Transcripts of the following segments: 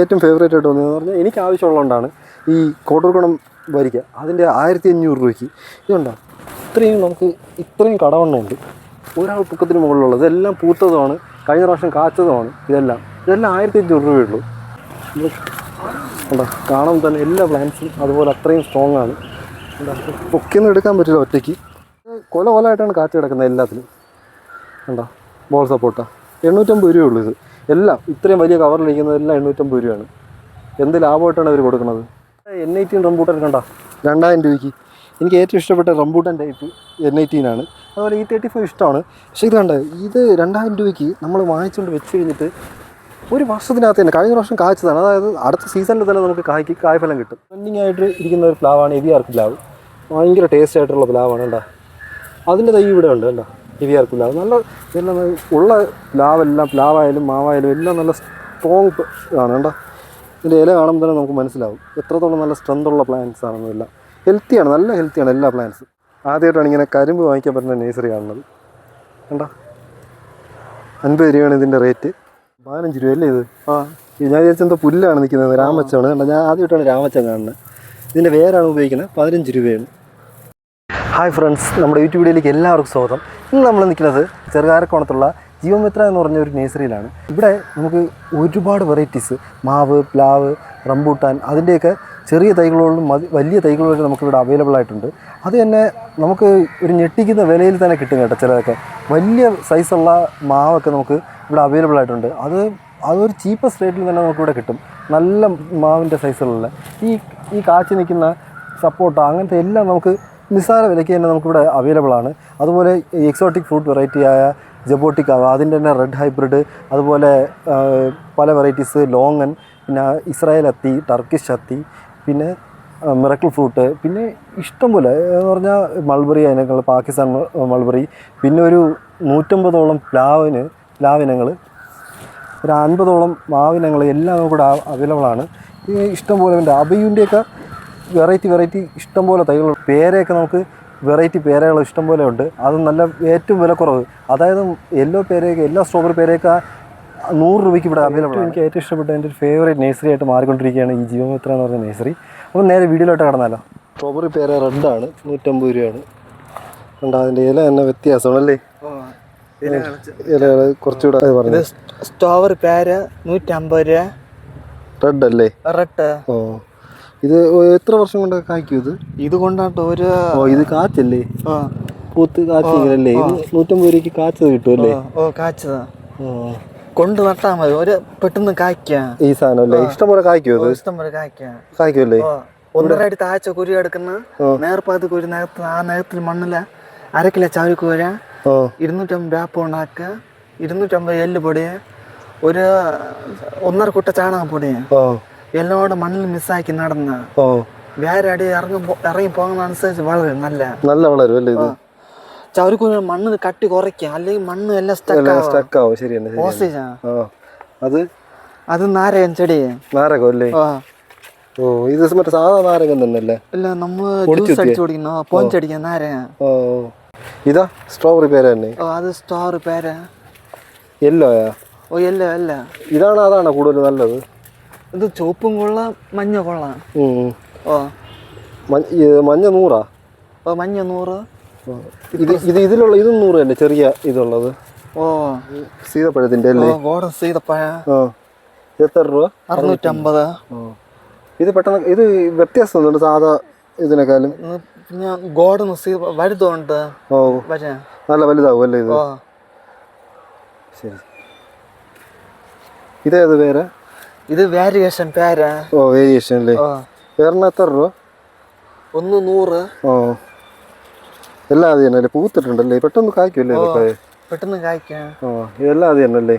ഏറ്റവും ഫേവറേറ്റ് ആയിട്ട് തോന്നിയെന്ന് പറഞ്ഞാൽ എനിക്ക് ആവശ്യമുള്ളതുകൊണ്ടാണ് ഈ കോട്ടൂർക്കുളം വരിക്ക. അതിൻ്റെ 1500 രൂപയ്ക്ക് ഇതുണ്ടോ, ഇത്രയും നമുക്ക് ഇത്രയും കടവണ്ണമുണ്ട്. ഒരാൾ പൊക്കത്തിന് മുകളിലുള്ളത് ഇതെല്ലാം പൂത്തതുമാണ്, കഴിഞ്ഞ പ്രാവശ്യം കാച്ചതുമാണ്. ഇതെല്ലാം 1500 രൂപയുള്ളൂ. ഉണ്ടോ, കാണുമ്പോൾ തന്നെ എല്ലാ പ്ലാന്റ്സും അതുപോലെ അത്രയും സ്ട്രോങ് ആണ്. പൊക്കിയൊന്നും എടുക്കാൻ പറ്റില്ല ഒറ്റയ്ക്ക്. കൊലകൊലമായിട്ടാണ് കാച്ചു കിടക്കുന്നത് എല്ലാത്തിലും. ഉണ്ടോ, ബോൾ സപ്പോർട്ടാണ് 850 രൂപയുള്ളൂ. ഇത് എല്ലാം ഇത്രയും വലിയ കവറിലിരിക്കുന്നതെല്ലാം 850 രൂപയാണ്. എന്ത് ലാഭമായിട്ടാണ് അവർ കൊടുക്കുന്നത്. N18 റംബൂട്ടാൻ കണ്ടോ 2000 രൂപയ്ക്ക്. എനിക്ക് ഏറ്റവും ഇഷ്ടപ്പെട്ട റംബൂട്ടാൻ ടൈപ്പ് N18 ആണ്. അതുപോലെ E35 ഇഷ്ടമാണ്. പക്ഷേ ഇത് കണ്ടോ, ഇത് 2000 രൂപയ്ക്ക് നമ്മൾ വാങ്ങിച്ചുകൊണ്ട് വെച്ച് കഴിഞ്ഞിട്ട് ഒരു വർഷത്തിനകത്ത് തന്നെ കഴിഞ്ഞ വർഷം കായ്ച്ചതാണ്. അതായത് അടുത്ത സീസണിൽ തന്നെ നമുക്ക് കായ്ഫലം കിട്ടും. ട്രെൻഡിങ് ആയിട്ട് ഇരിക്കുന്ന ഒരു പ്ലാവാണ് എവിയാർക്ക് പ്ലാവ്. ഭയങ്കര ടേസ്റ്റ് ആയിട്ടുള്ള പ്ലാവാണ്. കണ്ടോ, അതിൻ്റെ തൈ ഇവിടെ ഉണ്ട്. കണ്ടോ, എവിയാർക്ക് പ്ലാവ് നല്ല എല്ലാം ഉള്ള പ്ലാവെല്ലാം, പ്ലാവായാലും മാവായാലും എല്ലാം നല്ല സ്ട്രോങ് ആണ്. കണ്ടോ, ഇതിൻ്റെ ഇല കാണുമ്പോൾ തന്നെ നമുക്ക് മനസ്സിലാവും എത്രത്തോളം നല്ല സ്ട്രെങ്ത് ഉള്ള പ്ലാന്റ്സ് ആണെന്നെല്ലാം. ഹെൽത്തിയാണ്, നല്ല ഹെൽത്തിയാണ് എല്ലാ പ്ലാന്റ്സും. ആദ്യമായിട്ടാണ് ഇങ്ങനെ കരിമ്പ് വാങ്ങിക്കാൻ പറ്റുന്ന നേഴ്സറി കാണുന്നത്. കണ്ടോ, 50 രൂപയാണ് ഇതിൻ്റെ റേറ്റ്. 15 രൂപയല്ലേ ഇത്? ഞാൻ വിചാരിച്ചെന്തോ പുല്ലാണ് നിൽക്കുന്നത്, രാമച്ചമാണ്. കണ്ടോ, ഞാൻ ആദ്യമായിട്ടാണ് രാമച്ചം കാണുന്നത്. ഇതിൻ്റെ വേരാണ് ഉപയോഗിക്കുന്നത്. 15 രൂപയാണ്. ഹായ് ഫ്രണ്ട്സ്, നമ്മുടെ യൂട്യൂബ് വീഡിയോയിലേക്ക് എല്ലാവർക്കും സ്വാഗതം. ഇന്ന് നമ്മൾ നിൽക്കുന്നത് ചെറുകാരക്കോണത്തുള്ള ജീവമിത്ര എന്ന് പറഞ്ഞ ഒരു നേഴ്സറിയിലാണ്. ഇവിടെ നമുക്ക് ഒരുപാട് വെറൈറ്റീസ് മാവ്, പ്ലാവ്, റംബൂട്ടാൻ അതിൻ്റെയൊക്കെ ചെറിയ തൈകളോടും വലിയ തൈകളോടും നമുക്കിവിടെ അവൈലബിൾ ആയിട്ടുണ്ട്. അത് തന്നെ നമുക്ക് ഒരു ഞെട്ടിക്കുന്ന വിലയിൽ തന്നെ കിട്ടും കേട്ടോ. ചിലതൊക്കെ വലിയ സൈസുള്ള മാവൊക്കെ നമുക്ക് ഇവിടെ അവൈലബിൾ ആയിട്ടുണ്ട്. അതൊരു ചീപ്പസ്റ്റ് റേറ്റിൽ തന്നെ നമുക്കിവിടെ കിട്ടും. നല്ല മാവിൻ്റെ സൈസുള്ള ഈ കാച്ചി നിൽക്കുന്ന സപ്പോട്ട അങ്ങനത്തെ എല്ലാം നമുക്ക് നിസ്സാര വിലയ്ക്ക് തന്നെ നമുക്കിവിടെ അവൈലബിൾ ആണ്. അതുപോലെ എക്സോട്ടിക് ഫ്രൂട്ട് വെറൈറ്റിയായ ജബോട്ടിക് ആവുക, അതിൻ്റെ തന്നെ റെഡ് ഹൈബ്രിഡ്, അതുപോലെ പല വെറൈറ്റീസ് ലോങ്ങൻ, പിന്നെ ഇസ്രായേൽ അത്തി, ടർക്കിഷ് അത്തി, പിന്നെ മിറക്കിൾ ഫ്രൂട്ട്, പിന്നെ ഇഷ്ടംപോലെ എന്ന് പറഞ്ഞാൽ മൾബറി ഇനങ്ങൾ, പാകിസ്ഥാൻ മൾബറി, പിന്നെ ഒരു 150ഓളം പ്ലാവിനങ്ങൾ, ഒരു 50ഓളം മാവിനങ്ങൾ എല്ലാം നമുക്കിവിടെ അവൈലബിൾ ആണ്. ഇഷ്ടംപോലെ ഉണ്ട്. അബിയുൻ്റെയൊക്കെ വെറൈറ്റി ഇഷ്ടംപോലെ തൈകൾ. പേരയൊക്കെ നമുക്ക് വെറൈറ്റി പേരകൾ ഇഷ്ടംപോലെ ഉണ്ട്. അത് നല്ല ഏറ്റവും വിലക്കുറവ്. അതായത് യെല്ലോ പേരയൊക്കെ, എല്ലാ സ്ട്രോബെറി പേരയൊക്കെ 100 രൂപയ്ക്ക് ഇവിടെ അവൈലബിൾ. എനിക്ക് ഏറ്റവും ഇഷ്ടപ്പെട്ട എൻ്റെ ഒരു ഫേവറേറ്റ് നേഴ്സറി ആയിട്ട് മാറിക്കൊണ്ടിരിക്കുകയാണ് ഈ ജീവമിത്ര എന്ന് പറഞ്ഞ നേഴ്സറി. അപ്പോൾ നേരെ വീഡിയോയിലോട്ട് കടന്നാലോ. സ്ട്രോബെറി പേര റെഡാണ്, 150 രൂപയാണ്. ഉണ്ട്, അതിൻ്റെ ഇല തന്നെ വ്യത്യാസമാണല്ലേ, ഇലകൾ കുറച്ചുകൂടെ പറഞ്ഞു. സ്ട്രോബെറി പേര 150 രൂപ. റെഡ് അല്ലേ? റെഡ്. ഇത് എത്ര വർഷം കൊണ്ട് കായ്ക്കും? ഇത് കൊണ്ടാട്ടോ ഇത് കാച്ചല്ലേ, പൂത്ത് കാച്ചില്ലേ? ഇത് 150 രൂപയ്ക്ക് കാച്ചത് കിട്ടുമല്ലേ? കാച്ചതാ കൊണ്ട് നട്ടാ മതി, ഒരു പെട്ടെന്ന് കായ്ക്കാം ഈ സാധനം അല്ലേ. ഇഷ്ടംപോലെ കായ്ക്കും, ഇഷ്ടംപോലെ കായ്ക്കുമല്ലേ? ഒന്നരായിട്ട് താഴ്ച കുരി എടുക്കുന്ന നേർപ്പാത്ത് കുരി നേരത്ത് ആ നേരത്തിൽ മണ്ണില 1/2 കിലോ ചാവരിക്കൂര, 250 വേപ്പം ഉണ്ടാക്കുക, 250 എല്ലുപൊടി, ഒരു 1.5 കുട്ട ചാണകപ്പൊടി എല്ലാം കൂടെ മണ്ണിൽ മിസ്സാക്കി നടന്ന വേരടി ഇറങ്ങി പോകുന്നതനുസരിച്ച് വളരും. നല്ല വളരും അല്ലേ? ഇത് ചവരിക്കൂര മണ്ണ് കട്ടി കുറയ്ക്കുക, അല്ലെങ്കിൽ മണ്ണ് എല്ലാം സ്റ്റക്ക് ആവും. അത് നാരകൻ ചെടി, നാരകം അല്ലേ? ഇത് മറ്റേ സാധാ നാരകം തന്നെ അല്ലേ? അല്ല, നമ്മൾ ജ്യൂസ് അടിച്ചു കുടിക്കുന്ന പോഞ്ചടിക്കാൻ നാരകം. ഇതാ സ്ട്രോബെറി പേര തന്നെ. അത് സ്ട്രോബെറി പേര യെല്ലോയാ? യെല്ലോ അല്ല, അതാണോ കൂടുതൽ നല്ലത്? ഇത് ചുവപ്പും കൊള്ളാം, മഞ്ഞ കൊള്ളാം. മഞ്ഞ 100? മഞ്ഞ 100. ഇതിലുള്ള ഇതും 100 തന്നെ, ചെറിയ ഇതുള്ളത്. സീതപ്പഴത്തിന്റെ അല്ലേ? സീതപ്പഴം. എത്ര രൂപ? 650. ഇത് പെട്ടെന്ന് ഇത് വ്യത്യാസം സാധാ ഇതിനേക്കാളും. പിന്നെ ഗോഡൻ വലുതുണ്ട്, നല്ല വലുതാവും അല്ലേ ഇത്? ശരി. ഇതേത് പേര്? ഇത് വേരിയേഷൻ പേര. വേരിയേഷൻ അല്ലേ? പേരിന് എത്ര രൂപ? 100. എല്ലാം അത് തന്നെ അല്ലേ? പൂത്തിട്ടുണ്ടല്ലേ? പെട്ടെന്ന് കായ്ക്കുമല്ലേ ഇതൊക്കെ? പെട്ടെന്ന് കായ്ക്കാം. ഇതെല്ലാം അത് തന്നെ അല്ലേ?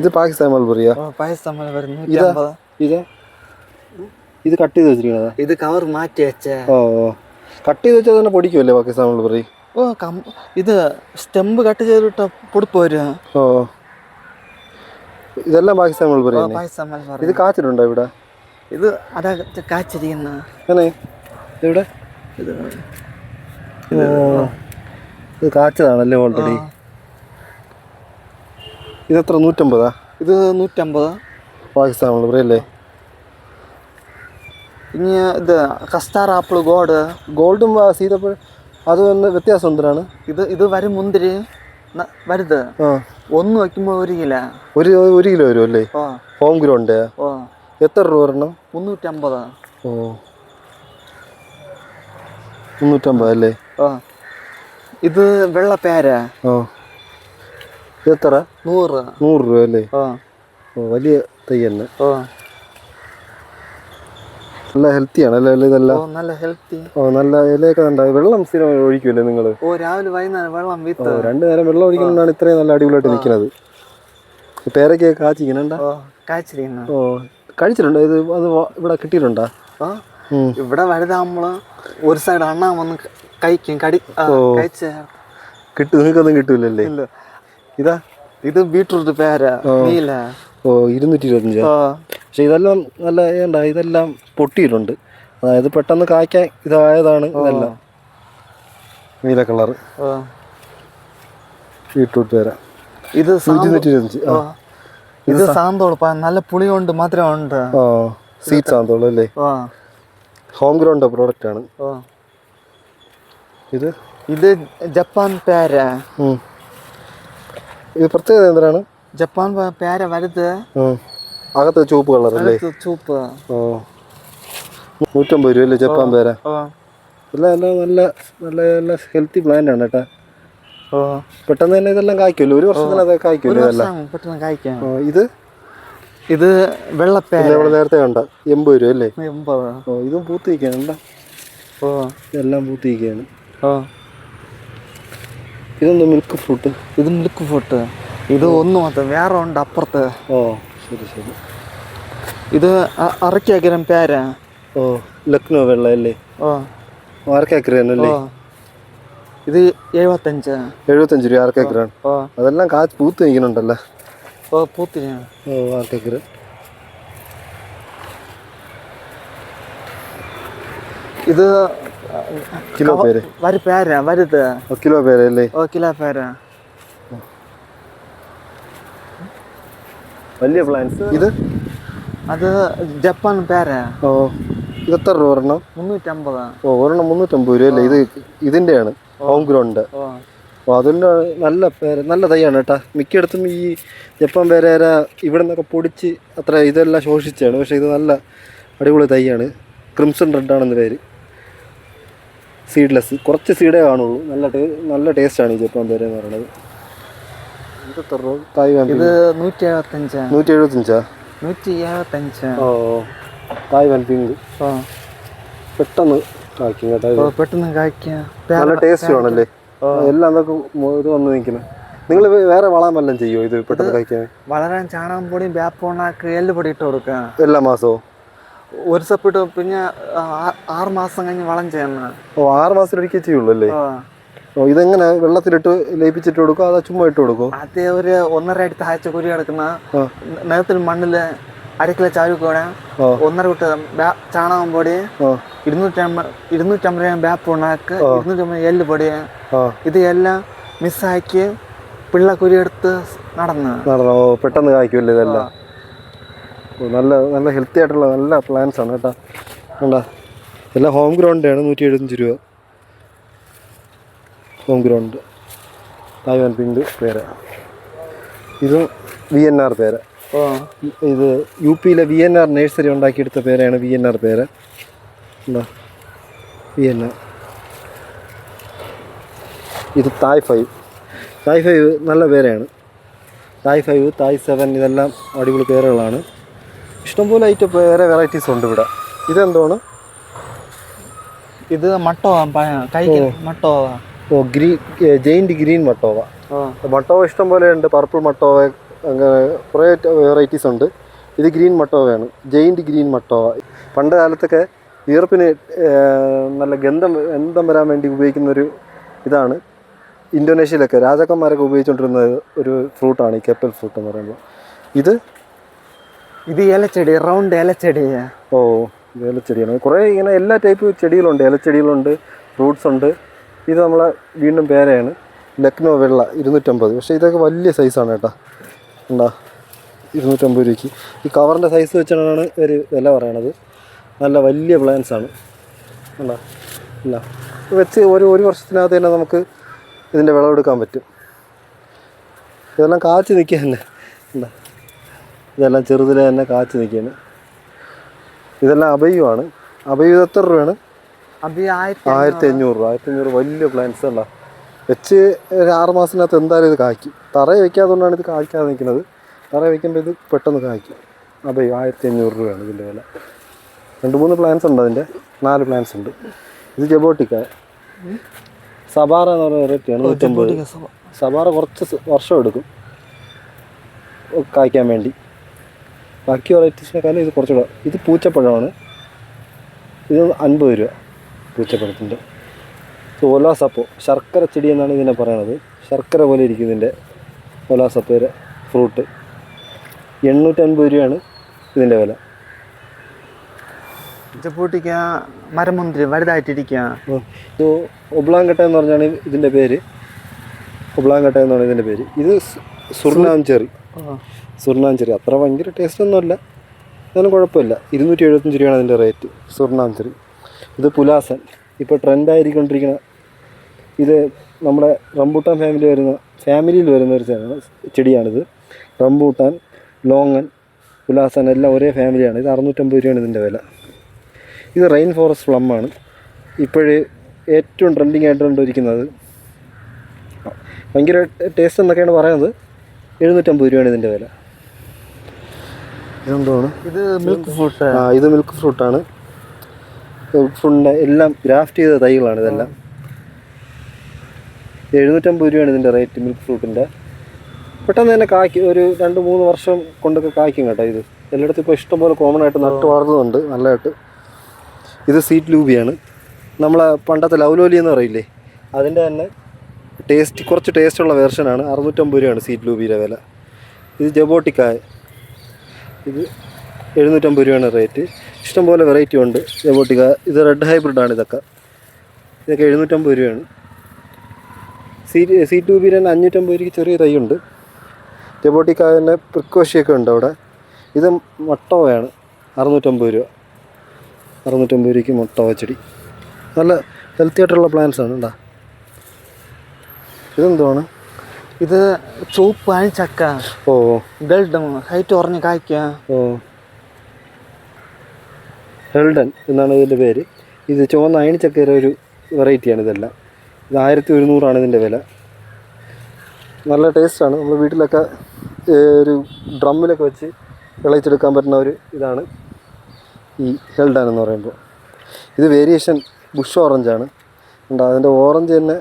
ഇത് പാകിസ്ഥാൻ മൾബറിയാ? പാകിസ്ഥാൻ മൾബറി. ഇത് കട്ട് ചെയ്ത് വെച്ചിരിക്കണതാ? ഇത് കവർ മാറ്റി വെച്ചേ. കട്ട് ചെയ്ത് വെച്ചാൽ തന്നെ പൊടിക്കുമല്ലേ പാകിസ്ഥാൻ മൾബറി? ഇത് സ്റ്റെമ്പ് കട്ട് ചെയ്തിട്ട് പൊടിപ്പ് വരും. ഇതെല്ലാം പാകിസ്ഥാൻ മൾബറി. ഇത് കാച്ചിട്ടുണ്ടോ ഇവിടെ? ഇത് അതാ കാച്ചിരിക്കുന്ന. ഇവിടെ ഇത് കാച്ചതാണല്ലേ ഓൾറെഡി? ഇതെത്ര? 150? ഇത് 150. പാകിസ്ഥാൻ മൾബറി അല്ലേ? ഇനി ഇത് കസ്റ്റാർ ആപ്പിൾ ഗോൾഡും സീതപ്പഴം അത് വ്യത്യാസം എന്തിനാണ്? ഇത് വരും മുന്തിരി വരുത് ഒന്ന് വയ്ക്കുമ്പോൾ 1 കിലോ. 1 കിലോ വരും അല്ലേ? Home ground. എത്ര രൂപ ഒരെണ്ണം? 350. ഓ 350 അല്ലേ? ഇത് വെള്ളപ്പേര. എത്ര? 100 രൂപ അല്ലേ? ഓ വലിയ തൈ തന്നെ. നല്ല ഹെൽത്തിയാണ് അല്ലേ ഇതെല്ലാം? നല്ല ഹെൽത്തി. നല്ല ഇലയൊക്കെ ഉണ്ടാവും. വെള്ളം സ്ഥിരം ഒഴിക്കുമല്ലേ നിങ്ങൾ? രാവിലെ വൈകുന്നേരം വെള്ളം 2 നേരം വെള്ളം ഒഴിക്കുന്നതാണ് ഇത്രയും നല്ല അടിപൊളിയായിട്ട് നിൽക്കുന്നത്. പേരൊക്കെ കാച്ചിക്കണ കാച്ചിരിക്കുന്നു. കഴിച്ചിട്ടുണ്ടോ ഇത്? അത് ഇവിടെ കിട്ടിയിട്ടുണ്ടോ? ഇവിടെ വലുതാകുമ്പോൾ ഒരു സൈഡ് അണ്ണാ വന്ന് കഴിക്കും. നിങ്ങൾക്കൊന്നും കിട്ടൂലല്ലേ? ഇതാ ഇത് ബീട്രൂട്ട് പേര നീല. 225. പക്ഷെ ഇതെല്ലാം നല്ല ഇതെല്ലാം പൊട്ടിയിട്ടുണ്ട്. അതായത് പെട്ടെന്ന് കായ്ക്കാൻ ഇതായതാണ് ഇതെല്ലാം. നീല കളർ ബീട്രൂട്ട് പേര. ഇത് 125. ഇത് സാന്തോള് നല്ല പുളി കൊണ്ട് മധുരമുണ്ട്. സീഡ് സാന്തോള് അല്ലേ? ഹോം ഗ്രൗണ്ട് പ്രോഡക്റ്റ് ആണ് ഇത്. ജപ്പാൻ പേര. ഇത് പ്രത്യേകത എന്തിനാണ്? ജപ്പാൻ പേര വലുത്, അകത്ത് ചുവപ്പ് കളർ അല്ലേ? ചുവപ്പ്. 150 രൂപ അല്ലേ ജപ്പാൻ പേര? എല്ലാം നല്ല നല്ല നല്ല ഹെൽത്തി പ്ലാന്റ് ആണ് കേട്ടാ. പെട്ടെന്ന് തന്നെ ഇതെല്ലാം കായ്ക്കുമല്ലോ, 1 വർഷത്തിന് അത് കായ്ക്കുമല്ലോ ഇതെല്ലാം. പെട്ടെന്ന് കായ്ക്കാം. ഇത് വെള്ളപ്പേര. നമ്മൾ നേരത്തെ കണ്ട 80 രൂപ അല്ലേ? 80. ഇതും പൂത്തിരിക്കുകയാണ്. ഇതെല്ലാം പൂത്തിരിക്കുകയാണ്. ഇതെന്താ? Milk fruit. ഇത് മിൽക്ക് ഫ്രൂട്ട്. ഇത് ഒന്ന് മാത്രം, വേറെ ഉണ്ട് അപ്പുറത്ത്. ശരി. ഇത് അരക്കഗ്രം പേര. ലക്നോ വെള്ള അല്ലേ? അരക്കഗ്രല്ലേ? ഇത് 75 രൂപ അരക്കഗ്രാണ്. അതെല്ലാം കാച്ച് പൂത്ത് നിൽക്കുന്നുണ്ടല്ലോ. പൂത്തിനാണ്. അരക്കഗ്ര. ഇത് കിലോ പേര് വരുത്. കിലോ പേര് അല്ലേ? കിലോ പേര. വലിയ പ്ലാന്റ്സ്. അത് ജപ്പാൻ പേര. ഇത് എത്ര രൂപ ഒരെണ്ണം? 350. ഒരെണ്ണം 350 രൂപ അല്ലേ? ഇതിൻ്റെയാണ് ഹോം ഗ്രൗണ്ട്. അതിൻ്റെ നല്ല നല്ല തൈയാണ് കേട്ടാ. മിക്കയിടത്തും ഈ ജപ്പാൻ പേര ഇവിടെ നിന്നൊക്കെ പൊടിച്ച് ഇതെല്ലാം ശോഷിച്ചാണ്. പക്ഷേ ഇത് നല്ല അടിപൊളി തൈയാണ്. ക്രിംസൺ റെഡ് ആണെന്ന് പേര്. സീഡ്ലെസ്, കുറച്ച് സീഡേ കാണുള്ളൂ. നല്ല ടേസ്റ്റാണ് ഈ ജപ്പാൻ പേര എന്ന് പറയുന്നത്. ഇത് 175. 175. Taiwan pink. പെട്ടെന്ന് കായ്ക്കും കേട്ടോ. പെട്ടെന്ന് കായ്ക്കാം. നല്ല ടേസ്റ്റ് ആണല്ലേ? എല്ലാം അതൊക്കെ ഇത് വന്ന് നിൽക്കുന്നത്. നിങ്ങൾ വേറെ വളം വല്ലതും ചെയ്യുമോ ഇത് പെട്ടെന്ന് കഴിക്കാൻ? വളരാൻ ചാണകം പൊടിയും വേപ്പുണ്ണാക്ക് എല്ലുപൊടി ഇട്ട് കൊടുക്കുക എല്ലാ മാസവും. ഒരു സപ്പിട്ട് പിന്നെ 6 മാസം കഴിഞ്ഞ് വളം ചെയ്യണം. 6 മാസത്തിലൊരിക്കൽ ചെയ്യുള്ളൂ അല്ലേ? ഇതെങ്ങനെ വെള്ളത്തിലിട്ട് ലയിപ്പിച്ചിട്ട് കൊടുക്കും, അതോ ചുമ്മാ ഇട്ട് കൊടുക്കും? അത് ഒരു 1.5 അടി താഴ്ച കുരി കിടക്കുന്ന നിലത്തിൽ മണ്ണില് അരക്കില ചാരുക്കൂടെ 1.5 വിട്ട് ചാണകം പൊടി, 250 ഗ്രാം വേപ്പുണ്ണാക്ക്, 250 എല്ലുപൊടി, ഇത് എല്ലാം മിസ്സാക്കി പിള്ള കുരിയെടുത്ത് നടന്നോ പെട്ടെന്ന് കായ്ക്കുമല്ലോ ഇതെല്ലാം. നല്ല ഹെൽത്തി ആയിട്ടുള്ള നല്ല പ്ലാന്റ്സ് ആണ് കേട്ടോ. വേണ്ട എല്ലാം ഹോം ഗ്രൗണ്ടാണ്. 175 രൂപ ഹോം ഗ്രൗണ്ട്. തായ്വാൻ പിങ്ക് പേര. ഇത് VNR പേര. ഇത് UP-യിലെ VNR നേഴ്സറി ഉണ്ടാക്കിയെടുത്ത പേരയാണ് VNR പേര. എന്താ VNR. ഇത് തായ് 5 നല്ല പേരയാണ്. തായ് 5, തായ് 7 ഇതെല്ലാം അടിപൊളി പേരുകളാണ്. ഇഷ്ടംപോലെ ഐറ്റം വേറെ വെറൈറ്റീസ് ഉണ്ട് ഇവിടെ. ഇതെന്താണ്? ഇത് മട്ടോവ. Giant green മട്ടോവ. മട്ടോവ ഇഷ്ടംപോലെ ഉണ്ട്. പർപ്പിൾ മട്ടോവ, അങ്ങനെ കുറേ വെറൈറ്റീസ് ഉണ്ട്. ഇത് ഗ്രീൻ മട്ടോവയാണ്, ജെയിൻറ്റ് ഗ്രീൻ മട്ടോവ. പണ്ട് കാലത്തൊക്കെ ഈർപ്പിന് നല്ല ഗന്ധം വരാൻ വേണ്ടി ഉപയോഗിക്കുന്നൊരു ഇതാണ്. ഇന്തോനേഷ്യയിലൊക്കെ രാജാക്കന്മാരൊക്കെ ഉപയോഗിച്ചുകൊണ്ടിരുന്ന ഒരു ഫ്രൂട്ടാണ് ഈ കെപ്പൽ ഫ്രൂട്ട് എന്ന് പറയുമ്പോൾ. ഇത് ഇലച്ചെടി, റൗണ്ട് ഇലച്ചെടി. ഇത് ഇലച്ചെടിയാണ്. കുറേ ഇങ്ങനെ എല്ലാ ടൈപ്പ് ചെടികളുണ്ട്. ഇലച്ചെടികളുണ്ട്, ഫ്രൂട്ട്സ് ഉണ്ട്. ഇത് നമ്മളെ വീണ്ടും പേരയാണ്, ലക്നോ വെള്ള 250. പക്ഷേ ഇതൊക്കെ വലിയ സൈസാണ് കേട്ടോ. ഉണ്ടാ 250 രൂപയ്ക്ക്. ഈ കവറിൻ്റെ സൈസ് വെച്ചാണ് ഒരു വില പറയണത്. നല്ല വലിയ പ്ലാന്റ്സ് ആണ്. അല്ല ഇല്ല വെച്ച് ഒരു വർഷത്തിനകത്ത് തന്നെ നമുക്ക് ഇതിൻ്റെ വിളവെടുക്കാൻ പറ്റും. ഇതെല്ലാം കാച്ച് നിൽക്കുക തന്നെ. എന്താ ഇതെല്ലാം ചെറുതിലെ തന്നെ കാച്ച് നിൽക്കുകയാണ്. ഇതെല്ലാം അഭയുമാണ്. അഭയു എത്ര രൂപയാണ്? 1500 രൂപ. 1500 വലിയ പ്ലാന്റ്സ് ഉണ്ടോ. വെച്ച് ഒരു 6 മാസത്തിനകത്ത് എന്തായാലും ഇത് കായ്ക്കും. തറയെ വയ്ക്കാത്തതുകൊണ്ടാണ് ഇത് കായ്ക്കാതെ നിൽക്കുന്നത്. തറയെ വയ്ക്കുമ്പോൾ ഇത് പെട്ടെന്ന് കായ്ക്കും. അഭയു 1500 രൂപയാണ് ഇതിൻ്റെ വില. 2-3 പ്ലാന്റ്സ് ഉണ്ട്. അതിൻ്റെ 4 പ്ലാന്റ്സ് ഉണ്ട്. ഇത് ജബോട്ടിക്ക. സബാറ എന്ന് പറയുന്ന വെറൈറ്റിയാണ് 150. സബാറ കുറച്ച് വർഷം എടുക്കും കായ്ക്കാൻ വേണ്ടി. ബാക്കി വെറൈറ്റീസിനെക്കാളും ഇത് കുറച്ചുകൂടെ. ഇത് പൂച്ചപ്പഴമാണ്. ഇത് 50 രൂപ പൂച്ചപ്പഴത്തിൻ്റെ. ഒലാസപ്പോ ശർക്കര ചെടി എന്നാണ് ഇതിനെ പറയണത്. ശർക്കര പോലെ ഇരിക്കും ഇതിൻ്റെ ഒലാസപ്പോയുടെ ഫ്രൂട്ട്. 850 രൂപയാണ് ഇതിൻ്റെ വില. ജബോട്ടിക്ക മരമുന്തിരി വലുതായിട്ടിരിക്കുക. ഇത് ഒബ്ലാങ്കട്ട എന്ന് പറഞ്ഞാണ് ഇതിൻ്റെ പേര്. ഒബ്ലാങ്കട്ട എന്നാണ് ഇതിൻ്റെ പേര്. ഇത് സുർനാം ചെറി. സുർനാം ചെറി അത്ര ഭയങ്കര ടേസ്റ്റ് ഒന്നുമല്ല, എന്നാലും കുഴപ്പമില്ല. 275 രൂപയാണ് അതിൻ്റെ റേറ്റ്. സുർനാം ചെറി. ഇത് പുലാസൻ, ഇപ്പോൾ ട്രെൻഡായിരിക്കൊണ്ടിരിക്കുന്ന. ഇത് നമ്മുടെ റംബൂട്ടാൻ ഫാമിലിയിൽ വരുന്ന ഒരു ചെടിയാണിത്. റംബൂട്ടാൻ, ലോങ്ങൻ, പുലാസൻ എല്ലാം ഒരേ ഫാമിലിയാണ്. ഇത് 650 രൂപയാണ് ഇതിൻ്റെ വില. ഇത് റെയിൻ ഫോറസ്റ്റ് പ്ലമ്മാണ്. ഇപ്പോഴേ ഏറ്റവും ട്രെൻഡിങ് ആയിട്ടുകൊണ്ടിരിക്കുന്നത്. ഭയങ്കര ടേസ്റ്റ് എന്നൊക്കെയാണ് പറയുന്നത്. 750 രൂപയാണ് ഇതിൻ്റെ വില. ഇതെന്താണ്? ഇത് മിൽക്ക് ഫ്രൂട്ട്. ഇത് മിൽക്ക് ഫ്രൂട്ടാണ്. ഫ്രൂട്ടിൻ്റെ എല്ലാം ഗ്രാഫ്റ്റ് ചെയ്ത തൈകളാണ് ഇതെല്ലാം. 750 രൂപയാണ് ഇതിൻ്റെ റേറ്റ് മിൽക്ക് ഫ്രൂട്ടിൻ്റെ. പെട്ടെന്ന് തന്നെ കായ്ക്കും. ഒരു 2-3 വർഷം കൊണ്ടൊക്കെ കായ്ക്കും കേട്ടോ. ഇത് എല്ലായിടത്തും ഇപ്പോൾ ഇഷ്ടംപോലെ കോമൺ ആയിട്ട് നട്ട് വളർന്നുന്നുണ്ട് നല്ലതായിട്ട്. ഇത് സീറ്റ് ലൂബിയാണ്. നമ്മളെ പണ്ടത്തെ ലൗലോലി എന്ന് പറയില്ലേ, അതിൻ്റെ തന്നെ കുറച്ച് ടേസ്റ്റുള്ള വേർഷനാണ്. 650 രൂപയാണ് സീറ്റ് ലൂബിയുടെ വില. ഇത് ജബോട്ടിക്കായ. ഇത് 750 രൂപയാണ് റേറ്റ്. ഇഷ്ടംപോലെ വെറൈറ്റി ഉണ്ട് ജബോട്ടിക്ക. ഇത് റെഡ് ഹൈബ്രിഡാണ്. ഇതൊക്കെ 750 രൂപയാണ്. സീറ്റ് ലൂബിയിൽ തന്നെ 550 രൂപയ്ക്ക് ചെറിയ തൈയുണ്ട്. ജബോട്ടിക്ക തന്നെ പ്രിക്കോഷിയൊക്കെ ഉണ്ട് അവിടെ. ഇത് മൊട്ടോവയാണ്. 650 രൂപ. 650 രൂപയ്ക്ക് മൊട്ടോവ ചെടി. നല്ല ഹെൽത്തി ആയിട്ടുള്ള പ്ലാന്റ്സ് ആണ് കേട്ടോ. ഇതെന്താണ്? ഇത് ചുവപ്പ് അണിച്ചക്ക. ഓ ഗൾഡൻ ഹൈറ്റ് കുറഞ്ഞ് കായ്ക്കുക. ഓ ഹെൽഡൻ എന്നാണ് ഇതിൻ്റെ പേര്. ഇത് ചുവന്ന അയണിച്ചക്കയുടെ ഒരു വെറൈറ്റിയാണ് ഇതെല്ലാം. ഇത് 1100 ഇതിൻ്റെ വില. നല്ല ടേസ്റ്റാണ്. നമ്മൾ വീട്ടിലൊക്കെ ഒരു ഡ്രമ്മിലൊക്കെ വെച്ച് വിളയിച്ചെടുക്കാൻ പറ്റുന്ന ഒരു ഇതാണ് ഈ ഹെൽഡൻ എന്ന് പറയുമ്പോൾ. ഇത് വേരിയേഷൻ ബുഷ് ഓറഞ്ചാണ്. ഉണ്ട് അതിൻ്റെ ഓറഞ്ച് തന്നെ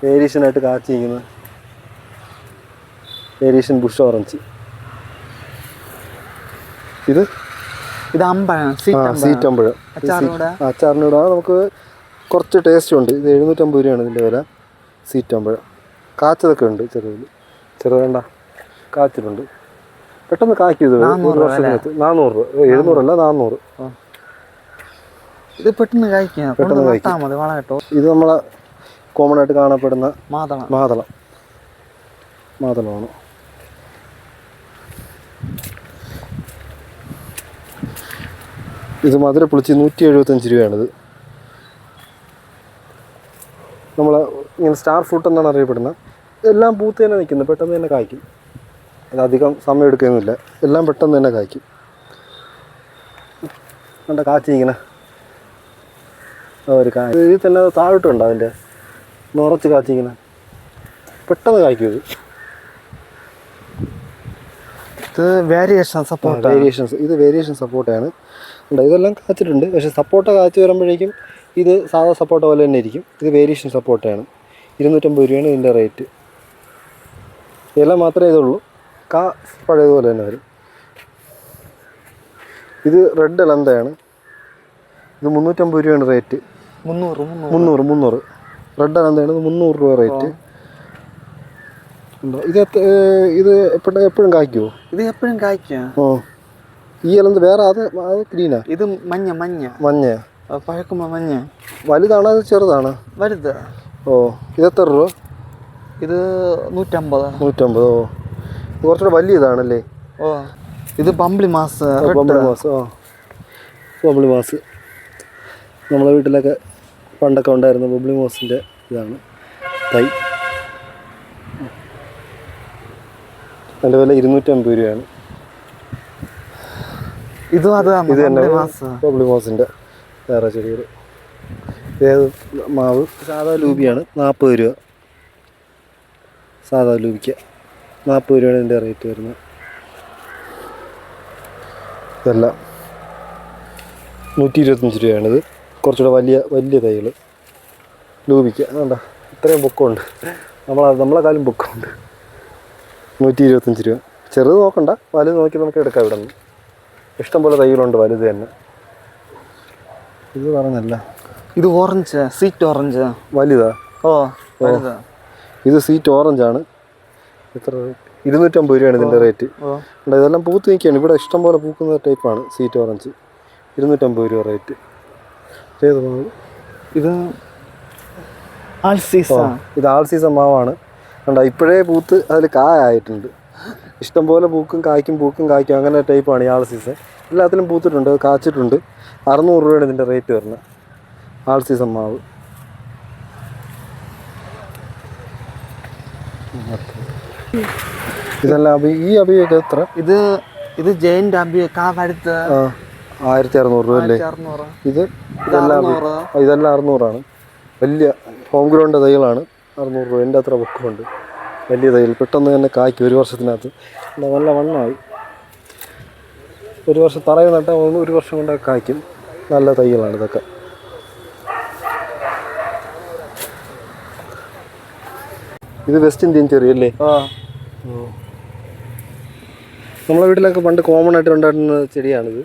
വേരിയേഷനായിട്ട് കാച്ചിരിക്കുന്നത്. Variation bush orange. ഇത് അമ്പഴം. സീറ്റമ്പഴം. അച്ചാറിനൂടെ നമുക്ക് കുറച്ച് ടേസ്റ്റ് ഉണ്ട്. ഇത് 750 രൂപയാണ് ഇതിൻ്റെ വില. സീറ്റമ്പഴം കാച്ചതൊക്കെ ഉണ്ട്. ചെറുതേണ്ട കാച്ചിട്ടുണ്ട്. പെട്ടെന്ന് കായ്ക്കും. ഇത് 1 വർഷത്തിനകത്ത് 400 രൂപ. 700 അല്ല 400. ഇത് പെട്ടെന്ന് കായ്ക്കും. ഇത് നമ്മളെ കോമൺ ആയിട്ട് കാണപ്പെടുന്ന മാതളമാണ്. ഇത് മധുരപ്പുളിച്ച് 175 രൂപയാണിത്. നമ്മളെ ഇങ്ങനെ സ്റ്റാർ ഫ്രൂട്ട് എന്നാണ് അറിയപ്പെടുന്നത്. എല്ലാം പൂത്ത് തന്നെ നിൽക്കുന്നത്. പെട്ടെന്ന് തന്നെ കായ്ക്കും. അതധികം സമയം എടുക്കുകയൊന്നുമില്ല. എല്ലാം പെട്ടെന്ന് തന്നെ കായ്ക്കും. കണ്ട കാച്ചിങ്ങനെ ഒരു ഇതിൽ തന്നെ താഴോട്ടുണ്ട്. അതിൻ്റെ നിറച്ച് കാച്ചിങ്ങനെ പെട്ടെന്ന് കായ്ക്കും. ഇത് വേരിയേഷൻ സപ്പോർട്ടാണ്. ഇതെല്ലാം കാച്ചിട്ടുണ്ട്. പക്ഷേ സപ്പോർട്ട കാച്ചി വരുമ്പോഴേക്കും ഇത് സാധാ സപ്പോർട്ട പോലെ തന്നെ ഇരിക്കും. ഇത് വേരിയേഷൻ സപ്പോർട്ടയാണ്. 250 രൂപയാണ് ഇതിൻ്റെ റേറ്റ്. ഇല മാത്രമേ ഇതുള്ളൂ. പഴയതുപോലെ തന്നെ വരും. ഇത് റെഡ് അലന്തയാണ്. ഇത് 350 രൂപയാണ് റേറ്റ്. 300 റെഡ് അലന്തയാണ്. ഇത് 300 രൂപ റേറ്റ്. ഇത് എപ്പോഴും കായ്ക്കുമോ? ഇത് എപ്പോഴും കായ്ക്കാം. ഓ ഈ അലന്ത് വേറെ അത് ഗ്രീനാ. ഇത് മഞ്ഞ പഴക്കുമ്പോ മഞ്ഞ. വലുതാണോ അത് ചെറുതാണോ? വലുത്. ഓ ഇതെത്ര രൂപ? ഇത് 150. ഓ കുറച്ചുകൂടെ വലിയ ഇതാണല്ലേ. ഓ ഇത് ബംബ്ലി മാസ്. Bumble mass. ആ ബംബ്ലി മാസ് നമ്മളെ വീട്ടിലൊക്കെ പണ്ടൊക്കെ ഉണ്ടായിരുന്ന ബംബ്ലി മാസിൻ്റെ ഇതാണ് തൈ. അതിൻ്റെ വില 250 രൂപയാണ്. ഇതും അത് ഇത് തന്നെ ബംബ്ലി മാസിൻ്റെ വേറെ ചെടികൾ. ഏത് മാവ് സാധാ ലൂബിയാണ് 40 രൂപ. സാധാ ലൂബിക്ക 40 രൂപയാണ് ഇതിൻ്റെ റേറ്റ് വരുന്നത്. ഇതെല്ലാം 125 രൂപയാണിത്. കുറച്ചുകൂടെ വലിയ തൈകൾ ലൂബിക്ക. അതുകൊണ്ടാ ഇത്രയും പൊക്കമുണ്ട്. നമ്മളെ കാലം പൊക്കമുണ്ട്. 125 രൂപ. ചെറുത് നോക്കണ്ട, വലുത് നോക്കി നമുക്ക് എടുക്കാം. ഇവിടെ നിന്ന് ഇഷ്ടംപോലെ തൈകളുണ്ട് വലുത് തന്നെ. ഇത് പറഞ്ഞല്ല, ഇത് ഓറഞ്ച്, സ്വീറ്റ് ഓറഞ്ച് വലുതാ. ഓ വലുതാ. ഇത് സ്വീറ്റ് ഓറഞ്ചാണ്. എത്ര? 250 രൂപയാണ് ഇതിൻ്റെ റേറ്റ്. ഇതെല്ലാം പൂത്ത് നിൽക്കുകയാണ്. ഇവിടെ ഇഷ്ടംപോലെ പൂക്കുന്ന ടൈപ്പാണ് സ്വീറ്റ് ഓറഞ്ച്. 250 രൂപ റേറ്റ്. ഏത് മാവ്? ഇത് ഇത് ആൾ സീസൺ മാവാണ്. കണ്ടോ ഇപ്പോഴേ പൂത്ത് അതിൽ കായായിട്ടുണ്ട്. ഇഷ്ടംപോലെ പൂക്കും കായ്ക്കും അങ്ങനെ ടൈപ്പാണ് ഈ ആൾ സീസൺ. എല്ലാത്തിലും പൂത്തിട്ടുണ്ട്, കാച്ചിട്ടുണ്ട്. 600 രൂപയാണ് ഇതിൻ്റെ റേറ്റ് വരുന്നത്. ആൾ സീസൺ മാവ്. ഇതെല്ലാം ഈ അബിയൊക്കെ എത്ര? ഇത് ജയന്റ് അബി കാവടുത്ത് 1600 രൂപ അല്ലേ? ഇതെല്ലാം 600ആണ്. വലിയ ഹോം ഗ്രൗണ്ട് തൈകളാണ്. 600 രൂപ. എൻ്റെ അത്ര പൊക്കമുണ്ട്. വലിയ തൈകൾ പെട്ടെന്ന് തന്നെ കായ്ക്കും. ഒരു വർഷത്തിനകത്ത് നല്ല വണ്ണമായി. ഒരു വർഷം തറയിൽ നട്ടാൽ 1 വർഷം കൊണ്ടൊക്കെ കായ്ക്കും. നല്ല തൈകളാണ് ഇതൊക്കെ. ഇത് വെസ്റ്റ് ഇന്ത്യൻ ചെറി അല്ലേ? നമ്മളെ വീട്ടിലൊക്കെ പണ്ട് കോമൺ ആയിട്ട് ഉണ്ടായിരുന്ന ചെടിയാണിത്.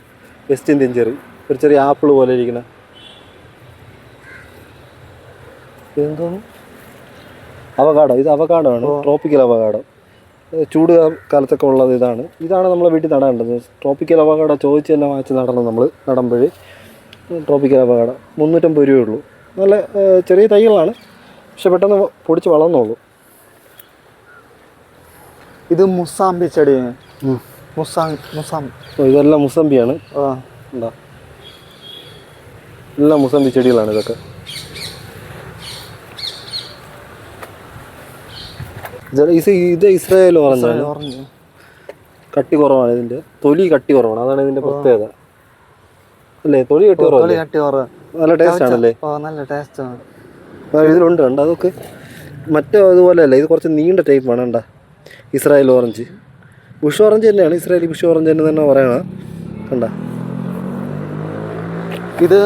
West Indian cherry. ഒരു ചെറിയ ആപ്പിൾ പോലെ ഇരിക്കുന്ന. ഇതെന്തോന്നു? അവകാഡോ. ഇത് അവകാഡോ ആണ്. Tropical avocado. ചൂട് കാലത്തൊക്കെ ഉള്ളത് ഇതാണ് നമ്മളെ വീട്ടിൽ നടേണ്ടത്. ട്രോപ്പിക്കൽ അവകാഡോ ചോദിച്ച് തന്നെ വാങ്ങിച്ച് നടണം നമ്മൾ നടുമ്പോഴേ. ട്രോപ്പിക്കൽ അവകാഡോ 350 രൂപയേ ഉള്ളൂ. നല്ല ചെറിയ തൈകളാണ്, പക്ഷെ പെട്ടെന്ന് പൊടിച്ച് വളർന്നോളൂ. ഇത് മുസാമ്പി ചെടി. ഇതെല്ലാം മുസമ്പിയാണ്. ഉണ്ടോ? എല്ലാം മുസമ്പി ചെടികളാണ് ഇതൊക്കെ. ഇത് ഇസ്രായേൽ ഓറഞ്ച്. കട്ടി കുറവാണ് ഇതിൻ്റെ. തൊലി കട്ടി കുറവാണ്. അതാണ് ഇതിൻ്റെ പ്രത്യേകത അല്ലേ? തൊലി കട്ടി കുറവാണ്. നല്ല ടേസ്റ്റ് ആണല്ലേ? നല്ല ടേസ്റ്റാണ്. ഇതിലുണ്ട് കണ്ട. അതൊക്കെ മറ്റേ അതുപോലെ അല്ല. ഇത് കുറച്ച് നീണ്ട ടൈപ്പാണ്. കണ്ട ഇസ്രായേൽ ഓറഞ്ച്. ബുഷ് ഓറഞ്ച് തന്നെയാണ്. ഇസ്രായേലി ബുഷ് ഓറഞ്ച് തന്നെ പറയണ. കണ്ട ഇത്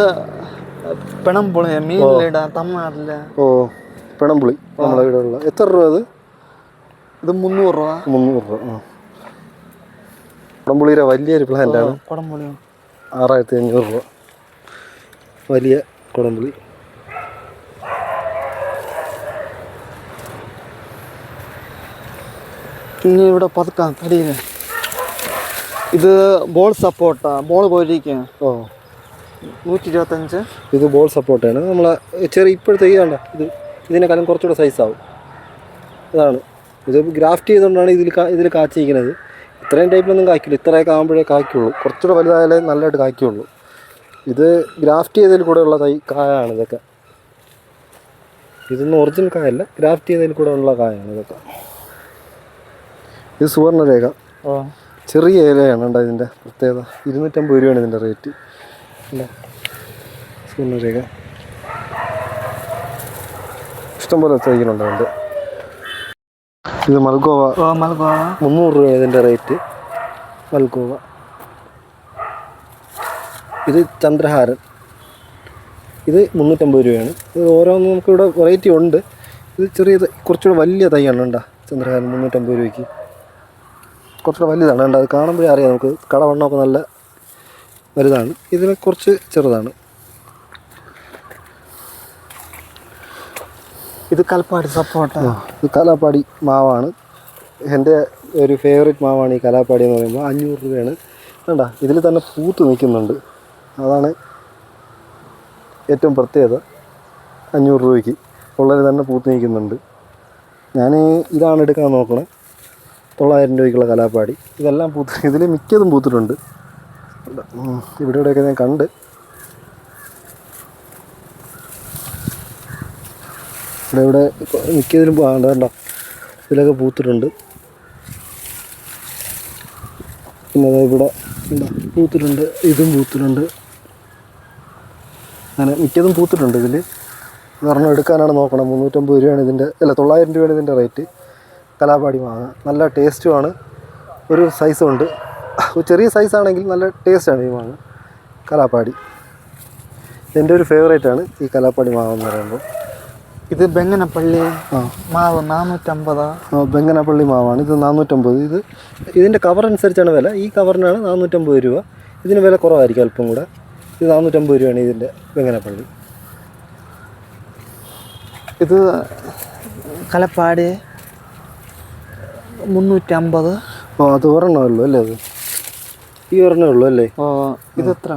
പെണമ്പുളി മീനിലിടാ തമിഴ്നാട്ടിലെ. പെണമ്പുളി നമ്മളെ ഇവിടെ ഉള്ള. എത്ര രൂപ അത്? ഇത് 300 രൂപ. 300 രൂപ. കുടംപുളിയുടെ വലിയൊരു പ്ലാന്റാണ്. 6500 രൂപ. വലിയ കുടംപുളി. ഇനി ഇവിടെ പതുക്കാം തടിയിൽ. ഇത് ബോൾ സപ്പോർട്ടാ. ബോൾ പോയിരിക്കും. 125. ഇത് ബോൾ സപ്പോർട്ടാണ്. നമ്മളെ ചെറിയ ഇപ്പോഴത്തെ ഇതാണ്ട. ഇതിനേക്കാളും കുറച്ചുകൂടെ സൈസാവും. അതാണ് ഇത്. ഗ്രാഫ്റ്റ് ചെയ്തുകൊണ്ടാണ് ഇതിൽ കാച്ചിരിക്കുന്നത്. ഇത്രയും ടൈപ്പിലൊന്നും കായ്ക്കില്ല. ഇത്രയൊക്കെ ആകുമ്പോഴേ കായ്ക്കുള്ളൂ. കുറച്ചുകൂടെ വലുതായാലേ നല്ലതായിട്ട് കായ്ക്കുള്ളൂ. ഇത് ഗ്രാഫ്റ്റ് ചെയ്തതിൽ കൂടെ ഉള്ള കായാണ് ഇതൊക്കെ. ഇതൊന്നും ഒറിജിനൽ കായല്ല, ഗ്രാഫ്റ്റ് ചെയ്തതിൽ കൂടെ ഉള്ള കായാണ് ഇതൊക്കെ. ഇത് സുവർണ്ണരേഖ. ചെറിയ ഇലയാണ് കേട്ടോ ഇതിൻ്റെ പ്രത്യേകത. 250 രൂപയാണ് ഇതിൻ്റെ റേറ്റ്. സുവർണ്ണരേഖ ഇഷ്ടംപോലെ തൈകളുണ്ട് അതിൻ്റെ. ഇത് മൽഗോവ. 300 രൂപ ഇതിൻ്റെ റേറ്റ്. മൽഗോവ. ഇത് ചന്ദ്രഹാരൻ. ഇത് 350 രൂപയാണ്. ഇത് ഓരോന്നും നമുക്കിവിടെ വെറൈറ്റി ഉണ്ട്. ഇത് ചെറിയ കുറച്ചുകൂടെ വലിയ തൈയാണ് കേട്ടോ ചന്ദ്രഹാരൻ. 350 രൂപയ്ക്ക് കുറച്ചുകൂടെ വലുതാണ് കേട്ടോ. അത് കാണുമ്പോഴേ അറിയാം നമുക്ക്. കടവണ്ണമൊക്കെ നല്ല വലുതാണ്. ഇതിനെ കുറച്ച് ചെറുതാണ്. ഇത് കലപ്പാടി സപ്പോട്ട. ഇത് കലാപ്പാടി മാവാണ്. എൻ്റെ ഒരു ഫേവറേറ്റ് മാവാണ് ഈ കലാപ്പാടി എന്ന് പറയുമ്പോൾ. 500 രൂപയാണ് വേണ്ട. ഇതിൽ തന്നെ പൂത്ത് നിൽക്കുന്നുണ്ട്. അതാണ് ഏറ്റവും പ്രത്യേകത. 500 രൂപയ്ക്ക് ഉള്ളത് തന്നെ പൂത്ത് നിൽക്കുന്നുണ്ട്. ഞാൻ ഇതാണ് എടുക്കാൻ നോക്കണേ. 900 രൂപയ്ക്കുള്ള കലാപ്പാടി. ഇതെല്ലാം ഇതിൽ മിക്കതും പൂത്തിട്ടുണ്ട്. ഇവിടെയൊക്കെ ഞാൻ കണ്ട്. ഇവിടെ മിക്കതിലും കണ്ടോ ഇതിലൊക്കെ പൂത്തിട്ടുണ്ട്. പിന്നെ അതായത് ഇവിടെ പൂത്തിട്ടുണ്ട്, ഇതും പൂത്തിട്ടുണ്ട്. അങ്ങനെ മിക്കതും പൂത്തിട്ടുണ്ട്. ഇതിൽ ഒരെണ്ണം എടുക്കാനാണ് നോക്കണം. 350 രൂപയാണ് ഇതിൻ്റെ, അല്ല 900 രൂപയാണ് ഇതിൻ്റെ റേറ്റ്. കലാപ്പാടി മാങ്ങ നല്ല ടേസ്റ്റുമാണ്. ഒരു സൈസും ഉണ്ട്. ചെറിയ സൈസാണെങ്കിൽ നല്ല ടേസ്റ്റാണ് ഈ മാങ്ങ. കലാപ്പാടി എൻ്റെ ഒരു ഫേവറേറ്റാണ് ഈ കലാപ്പാടി മാങ്ങ എന്ന് പറയുമ്പോൾ. ഇത് ബെങ്ങനപ്പള്ളി മാവ് 450. ബെങ്ങനപ്പള്ളി മാവാണ്. ഇത് 450. ഇതിൻ്റെ കവർ അനുസരിച്ചാണ് വില. ഈ കവറിനാണ് 450 രൂപ. ഇതിന് വില കുറവായിരിക്കും അല്പം കൂടെ. ഇത് 450 രൂപയാണ് ഇതിൻ്റെ ബെങ്ങനപ്പള്ളി. ഇത് കലപ്പാടി 350. അത് ഒരെണ്ണമേ ഉള്ളൂ അല്ലേ? അത് ഈ ഒരെണ്ണമേ ഉള്ളൂ അല്ലേ? ഇത് എത്ര?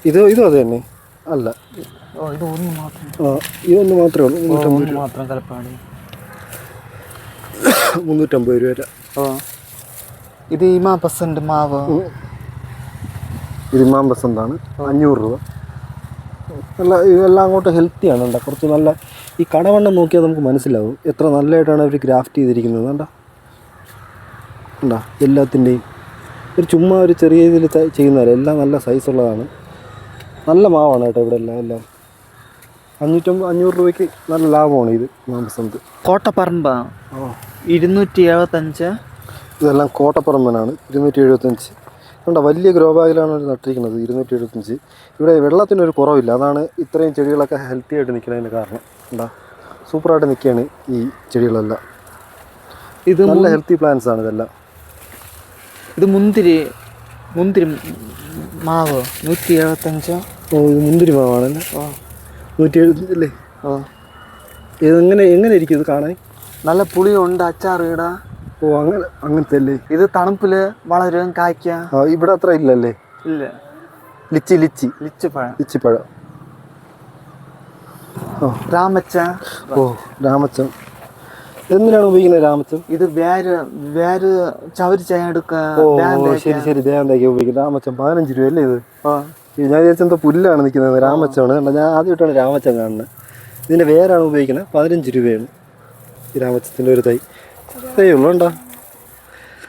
ഇതും അത് തന്നെ അല്ല. ഇത് ഒന്ന് മാത്രം. ഇതൊന്ന് മാത്രമേ ഉള്ളൂ. 350 രൂപ മാത്രം കലപ്പാടി. 350 രൂപ. ഇത് ഇമാപസന്റ് മാവ്. ഇത് ഇമാംബസന്താണ് 500 രൂപ. നല്ല ഇതെല്ലാം അങ്ങോട്ട് ഹെൽത്തിയാണ്. കണ്ടോ കുറച്ച് നല്ല ഈ കടവണ്ണം നോക്കിയാൽ നമുക്ക് മനസ്സിലാവും എത്ര നല്ലതായിട്ടാണ് അവർ ഗ്രാഫ്റ്റ് ചെയ്തിരിക്കുന്നത്. കണ്ടോ കണ്ടോ എല്ലാത്തിൻ്റെയും ഒരു ചുമ്മാ ഒരു ചെറിയ ഇതിൽ ചെയ്യുന്നവരെ എല്ലാം നല്ല സൈസുള്ളതാണ്. നല്ല മാവാണ് കേട്ടോ ഇവിടെ എല്ലാം. 500 രൂപയ്ക്ക് നല്ല ലാഭമാണ് ഇത് ഇമാംബസന്ത്. കോട്ടപ്പറമ്പ 275. ഇതെല്ലാം കോട്ടപ്പറമ്പനാണ്. 275. കണ്ടോ വലിയ ഗ്രോ ബാഗിലാണ് നട്ടിരിക്കുന്നത്. 275. ഇവിടെ വെള്ളത്തിനൊരു കുറവില്ല. അതാണ് ഇത്രയും ചെടികളൊക്കെ ഹെൽത്തി ആയിട്ട് നിൽക്കുന്നതിന് കാരണം. കണ്ടോ സൂപ്പറായിട്ട് നിൽക്കുകയാണ് ഈ ചെടികളെല്ലാം. ഇത് നല്ല ഹെൽത്തി പ്ലാന്റ്സ് ആണ് ഇതെല്ലാം. ഇത് മുന്തിരി മാവ് 175. ഇത് മുന്തിരി മാവാണല്ലേ? 175 അല്ലേ? എങ്ങനെ ഇരിക്കും ഇത് കാണാൻ? നല്ല പുളിയുണ്ട്, അച്ചാർ ഇടാ. അങ്ങനത്തെ അല്ലേ? ഇത് തണുപ്പില് വളരും, കായ്ക്കാം. ഇവിടെ അത്ര ഇല്ലല്ലേ? ഇല്ല. ലിച്ചിപ്പഴം. രാമച്ചം. രാമച്ചം എന്തിനാണ് ഉപയോഗിക്കുന്നത് രാമച്ചം? ഇത് വേര് ചവരി ചെയ്യാൻ എടുക്കാം. ശരി ദേഹം തേക്കാൻ ഉപയോഗിക്കും. രാമച്ചം 15 രൂപ അല്ലേ ഇത്? ഞാൻ വിചാരിച്ചെന്തോ പുല്ലാണ് നിൽക്കുന്നത്. രാമച്ചമാണ്. ഞാൻ ആദ്യമായിട്ടാണ് രാമച്ചം കാണുന്നത്. ഇതിൻ്റെ വേരാണ് ഉപയോഗിക്കുന്നത്. 15 രൂപയാണ് ഈ രാമച്ചത്തിൻ്റെ ഒരു തൈ. ഉള്ളൂ ഉണ്ടോ?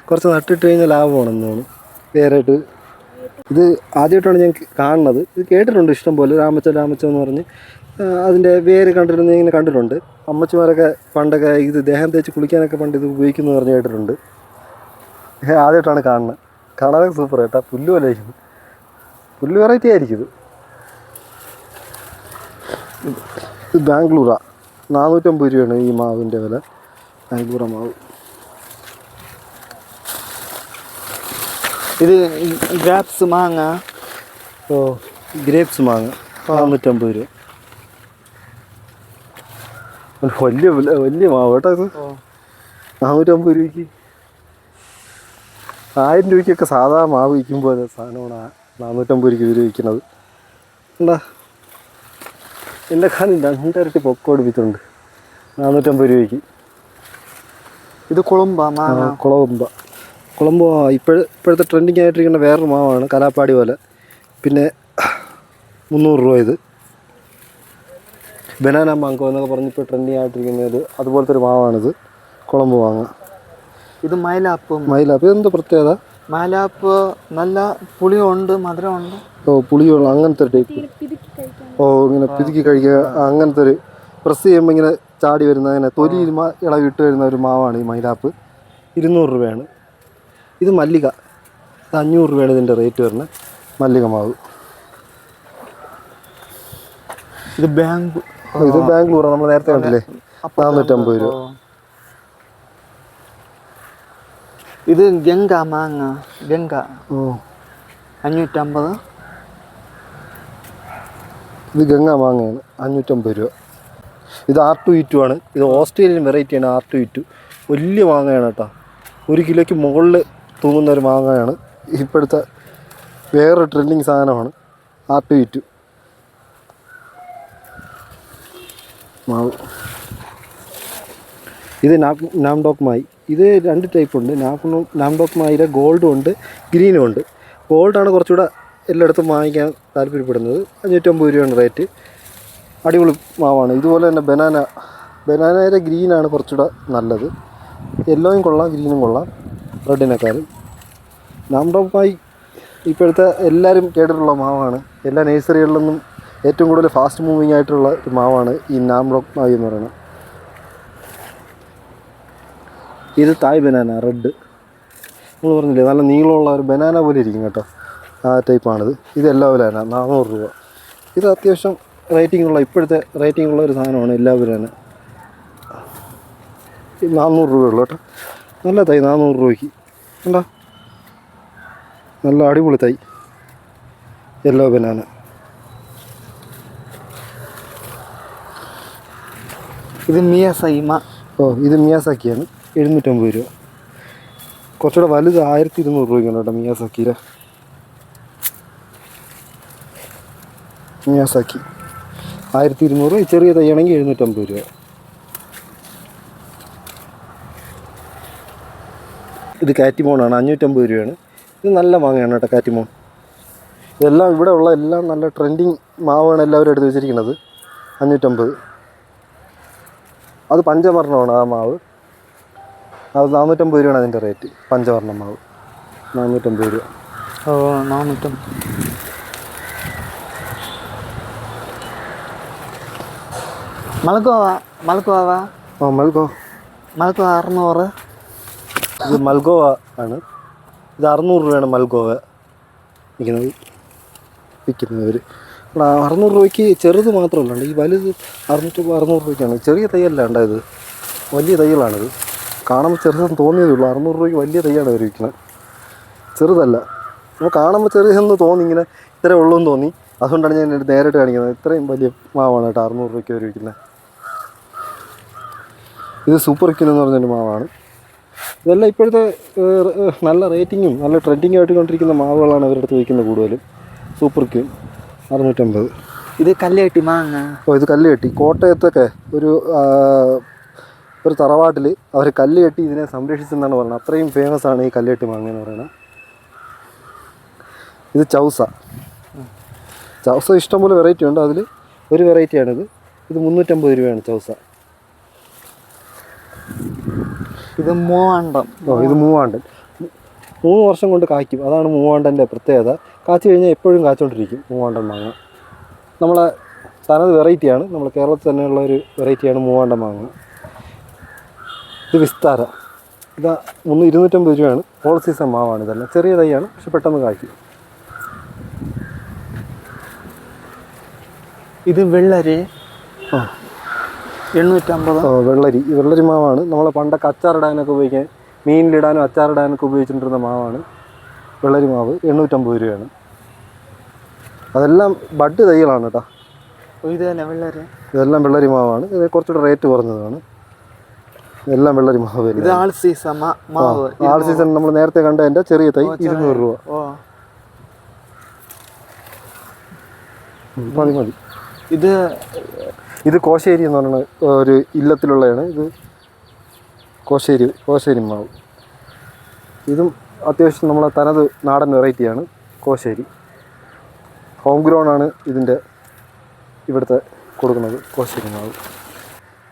കുറച്ച് നട്ടിട്ട് കഴിഞ്ഞാൽ ലാഭമാണെന്ന് തോന്നുന്നു. വേറായിട്ട് ഇത് ആദ്യമായിട്ടാണ് ഞാൻ കാണുന്നത്. ഇത് കേട്ടിട്ടുണ്ട് ഇഷ്ടം പോലെ. രാമച്ചം എന്ന് പറഞ്ഞ് അതിൻ്റെ വേര് കണ്ടിരുന്ന ഇങ്ങനെ കണ്ടിട്ടുണ്ട്. അമ്മച്ചിമാരൊക്കെ പണ്ടൊക്കെ ഇത് ദേഹം തേച്ച് കുളിക്കാനൊക്കെ പണ്ട് ഇത് ഉപയോഗിക്കുന്നു പറഞ്ഞ് കേട്ടിട്ടുണ്ട്. ആദ്യമായിട്ടാണ് കാണുന്നത്. കാണാനൊക്കെ സൂപ്പർ കേട്ടോ. പുല്ല് പോലെ ആയിരിക്കും. പുല്ല് വെറൈറ്റി ആയിരിക്കും ഇത്. ബാംഗ്ലൂറാ 450 രൂപയാണ് ഈ മാവിൻ്റെ വില. ബാംഗ്ലൂർ മാവ്. ഇത് ഗ്രേപ്സ് മാങ്ങ. ഗ്രേപ്സ് മാങ്ങ 450 രൂപ. വലിയ മാവ് കേട്ടോ ഇത്. 450 രൂപയ്ക്ക്. 1000 രൂപയ്ക്കൊക്കെ സാധാ മാവ് വിൽക്കുമ്പോൾ സാധനമാണ് 450 രൂപയ്ക്ക് ഇവർ വിൽക്കുന്നത്. എന്താ എൻ്റെ കാലം 2 ഇരട്ടി പൊക്കോടിപ്പിച്ചിട്ടുണ്ട് 450 രൂപയ്ക്ക്. ഇത് കുളമ്പ ഇപ്പോഴത്തെ ട്രെൻഡിങ് ആയിട്ടിരിക്കുന്ന വേറൊരു മാവാണ് കലാപ്പാടി പോലെ. പിന്നെ 300 രൂപ. ഇത് ബനാന മാങ്കോ എന്നൊക്കെ പറഞ്ഞ് ഇപ്പോൾ ട്രെൻഡിങ് ആയിട്ടിരിക്കുന്നത് അതുപോലത്തെ ഒരു മാവാണിത്. കുളമ്പ് മാങ്ങ. ഇത് മൈലാപ്പ്. ഇതെന്താ പ്രത്യേകത? മൈലാപ്പ് നല്ല പുളിയുണ്ട്, മധുരമുണ്ട്. പുളിയുള്ള അങ്ങനത്തെ ഒരു ടൈപ്പ്. ഇങ്ങനെ പിതുക്കി കഴിക്കുക. അങ്ങനത്തെ ഒരു പ്രസ് ചെയ്യുമ്പോൾ ഇങ്ങനെ ചാടി വരുന്ന അങ്ങനെ തൊലി ഇളവിട്ട് വരുന്ന ഒരു മാവാണ് ഈ മൈലാപ്പ്. 200 രൂപയാണ്. ഇത് മല്ലിക. 500 രൂപയാണ് ഇതിൻ്റെ റേറ്റ് വരുന്നത്. മല്ലിക മാവ്. ഇത് ബാംഗ്ലൂറാണ്. നമ്മൾ നേരത്തെ കണ്ടില്ലേ? 450 രൂപ. ഇത് ഗംഗ മാങ്ങ. 550. ഇത് ഗംഗ മാങ്ങയാണ്. 550 രൂപ. ഇത് R2E2 ആണ്. ഇത് ഓസ്ട്രേലിയൻ വെറൈറ്റിയാണ് R2E2. വലിയ മാങ്ങയാണ് കേട്ടോ. 1 കിലോയ്ക്ക് മുകളിൽ തൂങ്ങുന്ന ഒരു മാങ്ങയാണ്. ഇപ്പോഴത്തെ വേറൊരു ട്രെൻഡിങ് സാധനമാണ് R2E2 മാവ്. ഇത് നാംഡോക്ക് മായി ഇത് 2 ടൈപ്പ് ഉണ്ട്. നാംഡോക് മായിലെ ഗോൾഡും ഉണ്ട്, ഗ്രീനും ഉണ്ട്. ഗോൾഡാണ് കുറച്ചുകൂടെ എല്ലായിടത്തും വാങ്ങിക്കാൻ താല്പര്യപ്പെടുന്നത്. 550 രൂപയാണ് റേറ്റ്. അടിപൊളി മാവാണ്. ഇതുപോലെ തന്നെ ബനാനയുടെ ഗ്രീനാണ് കുറച്ചുകൂടെ നല്ലത്. യെല്ലോയും കൊള്ളാം, ഗ്രീനും കൊള്ളാം റെഡിനേക്കാളും. നാംഡോക് മായി ഇപ്പോഴത്തെ എല്ലാവരും കേട്ടിട്ടുള്ള മാവാണ്. എല്ലാ നഴ്സറികളിലൊന്നും ഏറ്റവും കൂടുതൽ ഫാസ്റ്റ് മൂവിങ് ആയിട്ടുള്ള ഒരു മാവാണ് ഈ നാംഡോക് മായി എന്ന് പറയുന്നത്. ഇത് തായ് ബനാന റെഡ്. നമ്മൾ പറഞ്ഞില്ലേ നല്ല നീളമുള്ള ഒരു ബനാന പോലെ ഇരിക്കും കേട്ടോ, ആ ടൈപ്പാണിത്. ഇത് എല്ലാ ബനാന 400 രൂപ. ഇത് അത്യാവശ്യം ഇപ്പോഴത്തെ റേറ്റിംഗ് ഉള്ള ഒരു സാധനമാണ് എല്ലാ ബനാന. 400 രൂപയുള്ളൂ കേട്ടോ. നല്ല തൈ 400 രൂപയ്ക്ക് കണ്ടോ, നല്ല അടിപൊളി തൈ യെല്ലോ ബനാന. ഇത് മിയാസാക്കി. ഇത് മിയാസാക്കിയാണ് 750 രൂപ. കുറച്ചുകൂടെ വലുത് 1200 രൂപയ്ക്കാണ് കേട്ടോ മിയാസാക്കിയിലെ. മിയാസാക്കി 1200. ചെറിയ തൈയാണെങ്കിൽ 750 രൂപ. ഇത് കാറ്റിമോണാണ്, 550 രൂപയാണ്. ഇത് നല്ല മാങ്ങയാണ് കേട്ടോ കാറ്റിമോൺ. ഇതെല്ലാം ഇവിടെ ഉള്ള എല്ലാം നല്ല ട്രെൻഡിങ് മാവാണ് എല്ലാവരും എടുത്ത് വെച്ചിരിക്കുന്നത്. 550. അത് പഞ്ചവർണ്ണമാണ് ആ മാവ്. അത് 450 രൂപയാണ് അതിൻ്റെ റേറ്റ്. പഞ്ചവർണ്ണ മാവ് 450 രൂപ. 450. മൽഗോവ. മൽഗോ 600. ഇത് മൽഗോവ ആണ്. ഇത് 600 രൂപയാണ് മൽഗോവ വിൽക്കുന്നവർ. 600 രൂപയ്ക്ക് ചെറുത് മാത്രമല്ല, ഈ വലുത് 600 രൂപയ്ക്കാണ്. ചെറിയ തൈയല്ല ഇത്, വലിയ തൈകളാണിത്. കാണുമ്പോൾ ചെറുതെന്ന് തോന്നിയതേ ഉള്ളൂ. 600 രൂപയ്ക്ക് വലിയ തൈയാണ് അവർ വിൽക്കുന്നത്, ചെറുതല്ല. നമ്മൾ കാണുമ്പോൾ ചെറുതെന്ന് തോന്നി, ഇങ്ങനെ ഇത്രേ ഉള്ളൂ എന്ന് തോന്നി. അതുകൊണ്ടാണ് ഞാൻ നേരിട്ട് കാണിക്കുന്നത്. ഇത്രയും വലിയ മാവാണ് കേട്ടോ 600 രൂപയ്ക്ക് അവർ വിൽക്കുന്നത്. ഇത് സൂപ്പർ ക്യൂൻ എന്ന് പറഞ്ഞൊരു മാവാണ്. ഇതെല്ലാം ഇപ്പോഴത്തെ നല്ല റേറ്റിങ്ങും നല്ല ട്രെൻഡിങ്ങും ആയിട്ട് കൊണ്ടിരിക്കുന്ന മാവുകളാണ് അവരുടെ അടുത്ത് വയ്ക്കുന്നത് കൂടുതലും. Super queen 650. ഇത് കല്ലുകെട്ടി മാങ്ങ. ഇത് കല്ലുകെട്ടി. കോട്ടയത്തൊക്കെ ഒരു തറവാട്ടിൽ അവർ കല്ലുകെട്ടി ഇതിനെ സംരക്ഷിച്ചെന്നാണ് പറയുന്നത്. അത്രയും ഫേമസ് ആണ് ഈ കല്ലുകെട്ടി മാങ്ങ എന്ന് പറയുന്നത്. ഇത് ചൗസ ഇഷ്ടംപോലെ വെറൈറ്റി ഉണ്ട്. അതിൽ ഒരു വെറൈറ്റിയാണിത്. ഇത് 350 രൂപയാണ് ചൗസ. ഇത് മൂവാണ്ടൻ. ഇത് മൂവാണ്ടൻ. 3 വർഷം കൊണ്ട് കായ്ക്കും. അതാണ് മൂവാണ്ടൻ്റെ പ്രത്യേകത. കാച്ചു കഴിഞ്ഞാൽ എപ്പോഴും കാച്ചുകൊണ്ടിരിക്കും മൂവാണ്ടൻ മാങ്ങ. നമ്മളെ തനത് വെറൈറ്റിയാണ്. നമ്മൾ കേരളത്തിൽ തന്നെയുള്ള ഒരു വെറൈറ്റിയാണ് മൂവാണ്ടൻ മാങ്ങ. ഇത് വിസ്താര. ഇത് 250 രൂപയാണ്. ഓൾ സീസൺ മാവാണ്. ഇതെല്ലാം ചെറിയ തൈയാണ്, പക്ഷെ പെട്ടെന്ന് കായ്ക്കും. ഇത് വെള്ളരി 850. വെള്ളരി മാവാണ്. നമ്മളെ പണ്ടൊക്കെ അച്ചാറിടാനൊക്കെ ഉപയോഗിക്കാൻ, മീനിലിടാനും അച്ചാറിടാനൊക്കെ ഉപയോഗിച്ചിട്ടിരുന്ന മാവാണ് വെള്ളരി മാവ്. 850 രൂപയാണ്. അതെല്ലാം ബഡ് തൈകളാണ് കേട്ടോ. ഇതെല്ലാം വെള്ളരി മാവാണ്. ഇത് കുറച്ചുകൂടെ റേറ്റ് കുറഞ്ഞതാണ്. എല്ലാം വെള്ളരി മാവ്. ഇത് ആൾ സീസൺ മാവ്. ആൾ സീസൺ നമ്മൾ നേരത്തെ കണ്ടതിൻ്റെ ചെറിയ തൈ 200 രൂപ. മതി. ഇത് കോശേരി എന്ന് പറയുന്ന ഒരു ഇല്ലത്തിലുള്ളതാണ്. ഇത് കോശേരി മാവ്. ഇതും അത്യാവശ്യം നമ്മളെ തനത് നാടൻ വെറൈറ്റിയാണ് കോശേരി. ഹോം ഗ്രൗണ്ട് ആണ് ഇതിൻ്റെ ഇവിടുത്തെ കൊടുക്കുന്നത് കോശേരി മാവ്.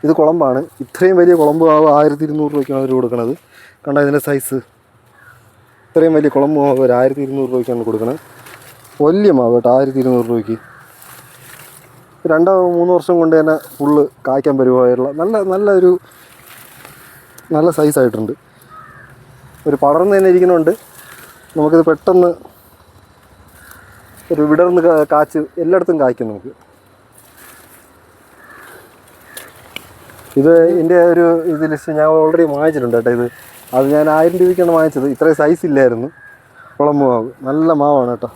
ഇത് കുളമ്പാണ്. ഇത്രയും വലിയ കുളമ്പ് മാവ് 1200 രൂപയ്ക്കാണ് അവർ കൊടുക്കുന്നത്. കണ്ട ഇതിൻ്റെ സൈസ്. ഇത്രയും വലിയ കുളമ്പ് മാവ് ഒരു 1200 രൂപയ്ക്കാണ് കൊടുക്കുന്നത്. വലിയ മാവ് കേട്ടോ, 1200 രൂപയ്ക്ക്. 2-3 വർഷം കൊണ്ട് തന്നെ ഫുള്ള് കായ്ക്കാൻ പരുവായുള്ള നല്ല സൈസായിട്ടുണ്ട്. ഒരു പടർന്ന് തന്നെ ഇരിക്കുന്നുണ്ട്. നമുക്കിത് പെട്ടെന്ന് ഒരു വിടർന്ന് കാച്ച് എല്ലായിടത്തും കായ്ക്കും നമുക്ക്. ഇത് എൻ്റെ ഒരു ലിസ്റ്റ് ഞാൻ ഓൾറെഡി വാങ്ങിച്ചിട്ടുണ്ട് കേട്ടോ. അത് ഞാൻ 1000 രൂപയ്ക്കാണ് വാങ്ങിച്ചത്. ഇത്രയും സൈസ് ഇല്ലായിരുന്നു. കുളമ്പ് മാവ് നല്ല മാവാണ് കേട്ടോ.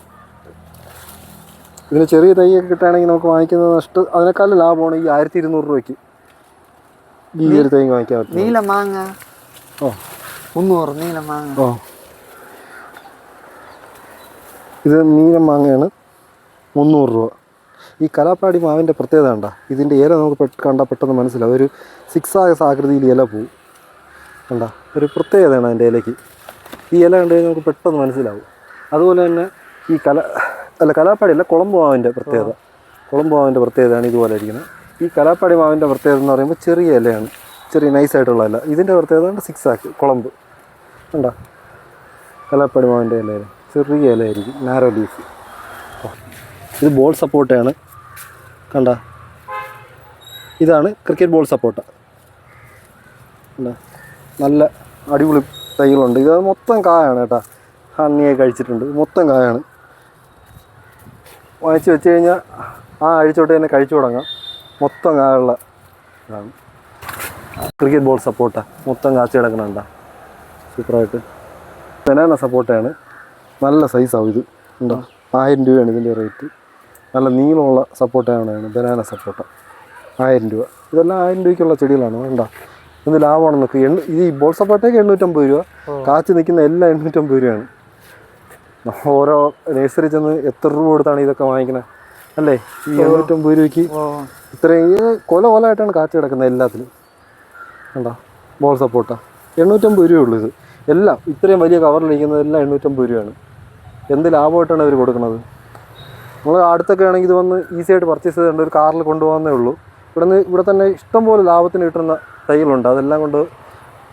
ഇതിന് ചെറിയ തൈയൊക്കെ കിട്ടുകയാണെങ്കിൽ നമുക്ക് വാങ്ങിക്കുന്നത് അതിനേക്കാളും ലാഭമാണ് ഈ 1200 രൂപയ്ക്ക് ഈ ഒരു തൈ വാങ്ങിക്കാൻ പറ്റും. നീല മാങ്ങ 300. നീല മാങ്ങ ഇത് നീല മാങ്ങയാണ് 300 രൂപ. ഈ കലാപ്പാടി മാവിൻ്റെ പ്രത്യേകത കണ്ട, ഇതിൻ്റെ ഇല നമുക്ക് കണ്ടാൽ പെട്ടെന്ന് മനസ്സിലാവും. ഒരു സിക്സാക്സ് ആകൃതിയിൽ ഇല പോവും. കണ്ടോ ഒരു പ്രത്യേകതയാണ് അതിൻ്റെ ഇലയ്ക്ക്. ഈ ഇല കണ്ടു കഴിഞ്ഞാൽ നമുക്ക് പെട്ടെന്ന് മനസ്സിലാവും. അതുപോലെ തന്നെ ഈ കലാപ്പാടിയല്ല, കുളമ്പ് മാവിൻ്റെ പ്രത്യേകത. കുളമ്പ് മാവിൻ്റെ പ്രത്യേകതയാണ് ഇതുപോലെ ഇരിക്കുന്നത്. ഈ കലാപ്പാടി മാവിൻ്റെ പ്രത്യേകത എന്ന് പറയുമ്പോൾ ചെറിയ ഇലയാണ്, ചെറിയ നൈസായിട്ടുള്ള ഇല. ഇതിൻ്റെ പ്രത്യേകത സിക്സ് ആക്ക് കുളമ്പ് കണ്ടോ. കലാപ്പാടി മാവിൻ്റെ ഇലയിൽ ചെറിയ ഇലയായിരിക്കും, നാരോ ലീഫ്. ഇത് ബോൾ സപ്പോർട്ടയാണ് കണ്ടോ. ഇതാണ് ക്രിക്കറ്റ് ബോൾ സപ്പോർട്ട. നല്ല അടിപൊളി തൈകളുണ്ട്. ഇത് മൊത്തം കായാണ് കേട്ടോ. ഹണ്ണിയെ കഴിച്ചിട്ടുണ്ട്, മൊത്തം കായാണ്. വാങ്ങിച്ച് വെച്ച് കഴിഞ്ഞാൽ അഴിച്ചോട്ട് തന്നെ കഴിച്ചു തുടങ്ങാം. മൊത്തം കായുള്ള ഇതാണ് ക്രിക്കറ്റ് ബോൾ സപ്പോർട്ട. മൊത്തം കാച്ചി കിടക്കണുണ്ട സൂപ്പറായിട്ട്. ബനാന സപ്പോർട്ടയാണ്, നല്ല സൈസാവും ഇത് ഉണ്ടോ. 1000 രൂപയാണ് ഇതിൻ്റെ റേറ്റ്. നല്ല നീളമുള്ള സപ്പോർട്ടയാണ് ബനാന സപ്പോർട്ട. 1000 രൂപ. ഇതെല്ലാം 1000 രൂപയ്ക്കുള്ള ചെടികളാണ്. വേണ്ട ഇത് ലാഭമാണ് നോക്കി. ഈ ബോൾ സപ്പോർട്ടേക്ക് 850 രൂപ, കാച്ചി നിൽക്കുന്ന എല്ലാം 850 രൂപയാണ്. ഓരോ നഴ്സറി ചെന്ന് എത്ര രൂപ കൊടുത്താണ് ഇതൊക്കെ വാങ്ങിക്കണേ അല്ലേ. ഈ 850 രൂപയ്ക്ക് ഇത്രയും കൊലകൊലമായിട്ടാണ് കാച്ചി കിടക്കുന്നത് എല്ലാത്തിലും. കണ്ടോ ബോൾ സപ്പോർട്ട 850 രൂപയുള്ളൂ. ഇത് എല്ലാം ഇത്രയും വലിയ കവറിലിരിക്കുന്നതെല്ലാം 850 രൂപയാണ്. എന്ത് ലാഭമായിട്ടാണ് അവർ കൊടുക്കുന്നത്. നമ്മൾ അടുത്തൊക്കെ ആണെങ്കിൽ ഇത് വന്ന് ഈസി ആയിട്ട് പർച്ചേസ് ചെയ്തുകൊണ്ട് ഒരു കാറിൽ കൊണ്ടുപോകുന്നേ ഉള്ളൂ. ഇവിടെ തന്നെ ഇഷ്ടംപോലെ ലാഭത്തിന് കിട്ടുന്ന തൈകളുണ്ട്, അതെല്ലാം കൊണ്ട്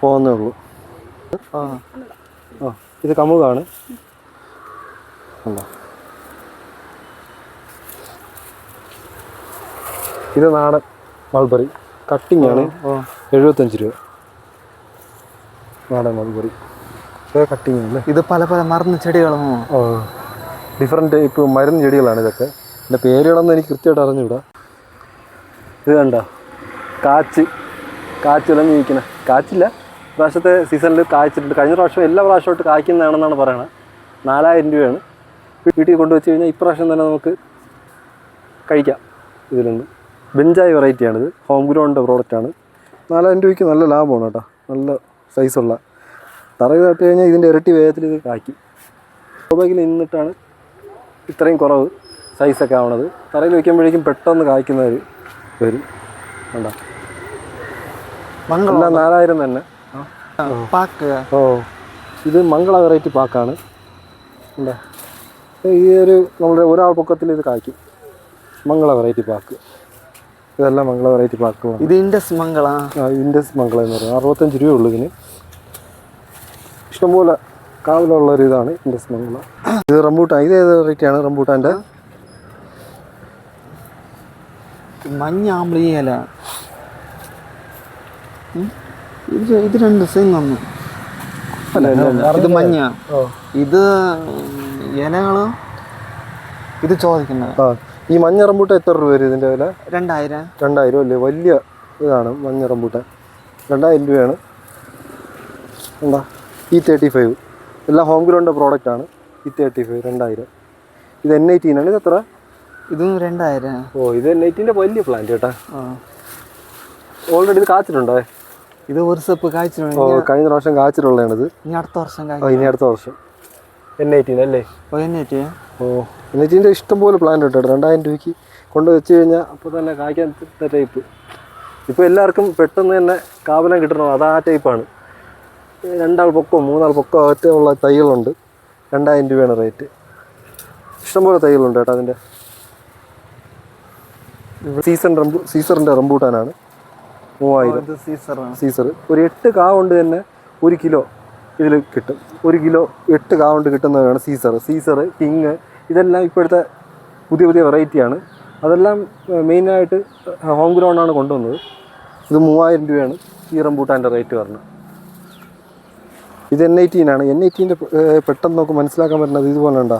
പോകുന്നേ ഉള്ളൂ. ഇത് കമുകാണ്. ഇത് നാടൻ മൾബറി കട്ടിങ് ആണ്, 75 രൂപ. നാടൻ മൾബറി കട്ടിങ് അല്ലേ. ഇത് പല പല മരുന്ന് ചെടികളും ഡിഫറെൻറ്റ് ഇപ്പോൾ മരുന്ന് ചെടികളാണ് ഇതൊക്കെ. എൻ്റെ പേരുകളൊന്നും എനിക്ക് കൃത്യമായിട്ട് അറിഞ്ഞുകൂടാ. ഇത് കണ്ടോ കാച്ചിലഞ്ഞ് നിൽക്കണേ. കാച്ചില്ല, പ്രാവശ്യത്തെ സീസണിൽ കായ്ച്ചിട്ടുണ്ട്. കഴിഞ്ഞ പ്രാവശ്യം എല്ലാ പ്രാവശ്യമായിട്ട് കായ്ക്കുന്നതാണെന്നാണ് പറയണത്. 4000 രൂപയാണ്. വീട്ടിൽ കൊണ്ടുവച്ച് കഴിഞ്ഞാൽ ഇപ്രാവശ്യം തന്നെ നമുക്ക് കഴിക്കാം. ഇതിലുണ്ട് ബെഞ്ചായ് വെറൈറ്റിയാണിത്, ഹോം ഗ്രൗണ്ട് പ്രോഡക്റ്റാണ്. 4000 രൂപയ്ക്ക് നല്ല ലാഭമാണ് കേട്ടോ. നല്ല സൈസുള്ള തറയിൽ നട്ട് കഴിഞ്ഞാൽ ഇതിൻ്റെ ഇരട്ടി വേഗത്തിൽ ഇത് കായ്ക്കും. ബാഗിൽ നിന്നിട്ടാണ് ഇത്രയും കുറവ് സൈസൊക്കെ ആവണത്. തറയിൽ വയ്ക്കുമ്പോഴേക്കും പെട്ടെന്ന് കായ്ക്കുന്നവർ വരും. കണ്ടോ എല്ലാം 4000 തന്നെ. ഇത് മംഗള വെറൈറ്റി പാക്കാണ്. എന്താ ഈ നമ്മുടെ ഒരാൾ പൊക്കത്തിൽ ഇത് കായ്ക്കും. മംഗള വെറൈറ്റി പാക്ക്. ഇതെല്ലാം മംഗള വെറൈറ്റി പാക്കുകളാണ്. ഇത് ഇൻഡസ് മംഗള. ഇൻഡസ് മംഗള എന്ന് പറയുന്നത് 65 രൂപ ഉള്ളൂ ഇതിന്. ഇഷ്ടംപോലെ കാവിലുള്ളൊരു ഇതാണ് ഇൻഡസ് മംഗള. ഇത് റംബൂട്ടാൻ. ഇത് ഏത് വെറൈറ്റിയാണ് റംബൂട്ടാൻ്റെ? മഞ്ഞ ആമ്പിളിയല. ഇത് രണ്ട് സെയിം വന്നു. ഇത് മഞ്ഞ, ഇത് ഇലകള്, ഇത് ചോദിക്കുന്നത്. ഈ മഞ്ഞ റംബൂട്ടാൻ എത്ര രൂപ വരും ഇതിൻ്റെ വില? 2000 അല്ലേ. വലിയ ഇതാണ് മഞ്ഞ റംബൂട്ടാൻ. 2000 രൂപയാണ്. എന്താ E35 എല്ലാം ഹോം ഗ്രൗണ്ട് പ്രോഡക്റ്റാണ്. E35 2000. ഇത് N18 ആണ്. ഇത് എത്ര? ഇതും 2000. ഇത് N18 വലിയ പ്ലാന്റ് കേട്ടാ. ഓൾറെഡി ഇത് കാച്ചിട്ടുണ്ടോ? ഇത് ഒരു സ്റ്റെപ്പ് കായ്ച്ചിട്ടുണ്ട്. കഴിഞ്ഞ പ്രാവശ്യം കാച്ചിട്ടുള്ളതാണിത്. ഇനി അടുത്ത വർഷം N18 അല്ലേ. N18 ഇഷ്ടംപോലെ പ്ലാന്റ് കേട്ടോ. 2000 രൂപയ്ക്ക് കൊണ്ട് വെച്ച് കഴിഞ്ഞാൽ അപ്പോൾ തന്നെ കായ്ക്കാൻ ടൈപ്പ്. ഇപ്പോൾ എല്ലാവർക്കും പെട്ടെന്ന് തന്നെ കാവലം കിട്ടണം, അത് ആ ടൈപ്പാണ്. 2 ആൾ പൊക്കോ 3 ആൾ പൊക്കോ അകത്തുള്ള തൈകളുണ്ട്. 2000 രൂപയാണ് റേറ്റ്. ഇഷ്ടംപോലെ തൈകളുണ്ട് കേട്ടോ. അതിൻ്റെ സീസറിൻ്റെ റംബൂട്ടാനാണ് 3000. സീസർ ഒരു 8 കാ കൊണ്ട് തന്നെ 1 കിലോ ഇതിൽ കിട്ടും. 1 കിലോ 8 കാ കൊണ്ട് കിട്ടുന്നതാണ് സീസർ കിങ്. ഇതെല്ലാം ഇപ്പോഴത്തെ പുതിയ വെറൈറ്റിയാണ്. അതെല്ലാം മെയിനായിട്ട് ഹോം ഗ്രൗണ്ടാണ് കൊണ്ടുവന്നത്. ഇത് 3000 രൂപയാണ് ഈ റംബൂട്ടാൻ്റെ റേറ്റ് പറഞ്ഞത്. ഇത് N18 ആണ്. N18 പെട്ടെന്ന് നമുക്ക് മനസ്സിലാക്കാൻ പറ്റുന്നത് ഇതുപോലെ ഉണ്ടാ,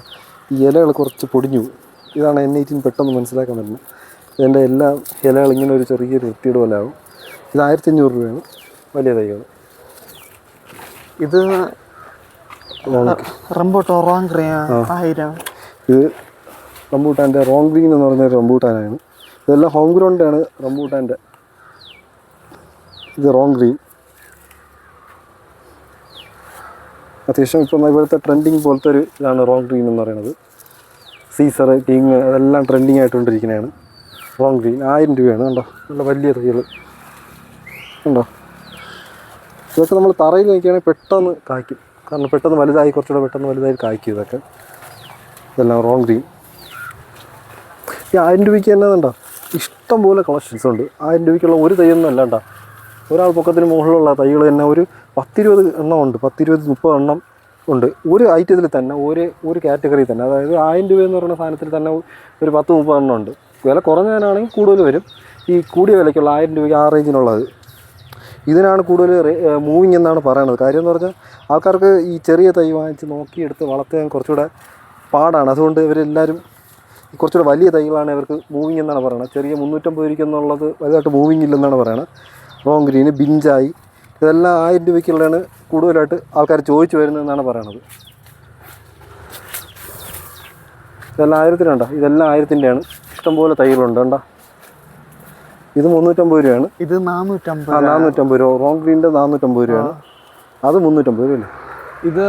ഈ ഇലകൾ കുറച്ച് പൊടിഞ്ഞു പോകും. ഇതാണ് N18 പെട്ടെന്ന് മനസ്സിലാക്കാൻ പറ്റുന്നത്. ഇതിൻ്റെ എല്ലാ ഇലകൾ ഇങ്ങനെ ഒരു ചെറിയൊരു വൃത്തിയുടെ പോലെ ആവും. ഇത് 1500 രൂപയാണ് വലിയ തൈകൾ. ഇത് റംബൂട്ടാൻ റോങ് ഗ്രീൻ 1000. ഇത് റംബൂട്ടാൻ്റെ റോങ് ഗ്രീൻ എന്ന് പറയുന്ന ഒരു റംബൂട്ടാനാണ്. ഇതെല്ലാം ഹോം ഗ്രൗണ്ടാണ് റംബൂട്ടാൻ്റെ. ഇത് റോങ് ഗ്രീൻ അത്യാവശ്യം ഇപ്പം ഇവിടുത്തെ ട്രെൻഡിങ് പോലത്തെ ഒരു ഇതാണ് റോങ് ഗ്രീൻ എന്ന് പറയുന്നത്. സീസർ കിങ് അതെല്ലാം ട്രെൻഡിങ് ആയിട്ടുകൊണ്ടിരിക്കുന്നതാണ്. റോങ് ഗ്രീൻ 1000 രൂപയാണ്. കണ്ടോ നല്ല വലിയ തൈകൾ ഉണ്ടോ. ഇതൊക്കെ നമ്മൾ തറയിൽ വയ്ക്കുകയാണെങ്കിൽ പെട്ടെന്ന് കായ്ക്കും. കാരണം പെട്ടെന്ന് വലുതായി, കുറച്ചുകൂടെ പെട്ടെന്ന് വലുതായി കായ്ക്കും ഇതൊക്കെ. ഇതെല്ലാം റോങ് ഗ്രീൻ. ഈ 1000 രൂപയ്ക്ക് തന്നെ ഉണ്ടോ ഇഷ്ടം പോലെ കളക്ഷൻസ് ഉണ്ട്. 1000 രൂപയ്ക്കുള്ള ഒരു തൈയൊന്നും അല്ല കേട്ടോ. ഒരാൾ പൊക്കത്തിന് മുകളിലുള്ള തൈകൾ തന്നെ ഒരു 10-20 എണ്ണം ഉണ്ട്, 10-20-30 എണ്ണം ഉണ്ട് ഒരു ഐറ്റത്തിൽ തന്നെ, ഒരു കാറ്റഗറി തന്നെ. അതായത് 1000 രൂപ എന്ന് പറയുന്ന സാധനത്തിൽ തന്നെ ഒരു 10-30 എണ്ണം ഉണ്ട്. വില കുറഞ്ഞതിനാണെങ്കിൽ കൂടുതൽ വരും. ഈ കൂടിയ വിലയ്ക്കുള്ള 1000 രൂപയ്ക്ക് ആ റേഞ്ചിനുള്ളത് ഇതിനാണ് കൂടുതൽ മൂവിങ് എന്നാണ് പറയുന്നത്. കാര്യം എന്ന് പറഞ്ഞാൽ ആൾക്കാർക്ക് ഈ ചെറിയ തൈ വാങ്ങിച്ച് നോക്കിയെടുത്ത് വളർത്താൻ കുറച്ചുകൂടെ പാടാണ്. അതുകൊണ്ട് ഇവരെല്ലാവരും കുറച്ചുകൂടെ വലിയ തൈകളാണ് ഇവർക്ക് മൂവിങ് എന്നാണ് പറയുന്നത്. ചെറിയ 350 രൂപയ്ക്ക് എന്നുള്ളത് വലുതായിട്ട് മൂവിങ് ഇല്ലെന്നാണ് പറയുന്നത്. റോങ് ഗ്രീന്, ബിഞ്ചായി, ഇതെല്ലാം 1000 രൂപയ്ക്കുള്ളതാണ് കൂടുതലായിട്ട് ആൾക്കാർ ചോദിച്ചു വരുന്നതെന്നാണ് പറയണത്. ഇതെല്ലാം 1000-നുണ്ടോ, ഇതെല്ലാം 1000-ൻ്റെയാണ്. ഇഷ്ടംപോലെ തൈകളുണ്ട് കണ്ടോ. ഇത് 350 രൂപയാണ്. ഇത് 450. 450 രൂപ. റോങ് ഗ്രീൻ്റെ 450 രൂപയാണ്. അത് 350 രൂപയല്ലേ. ഇത്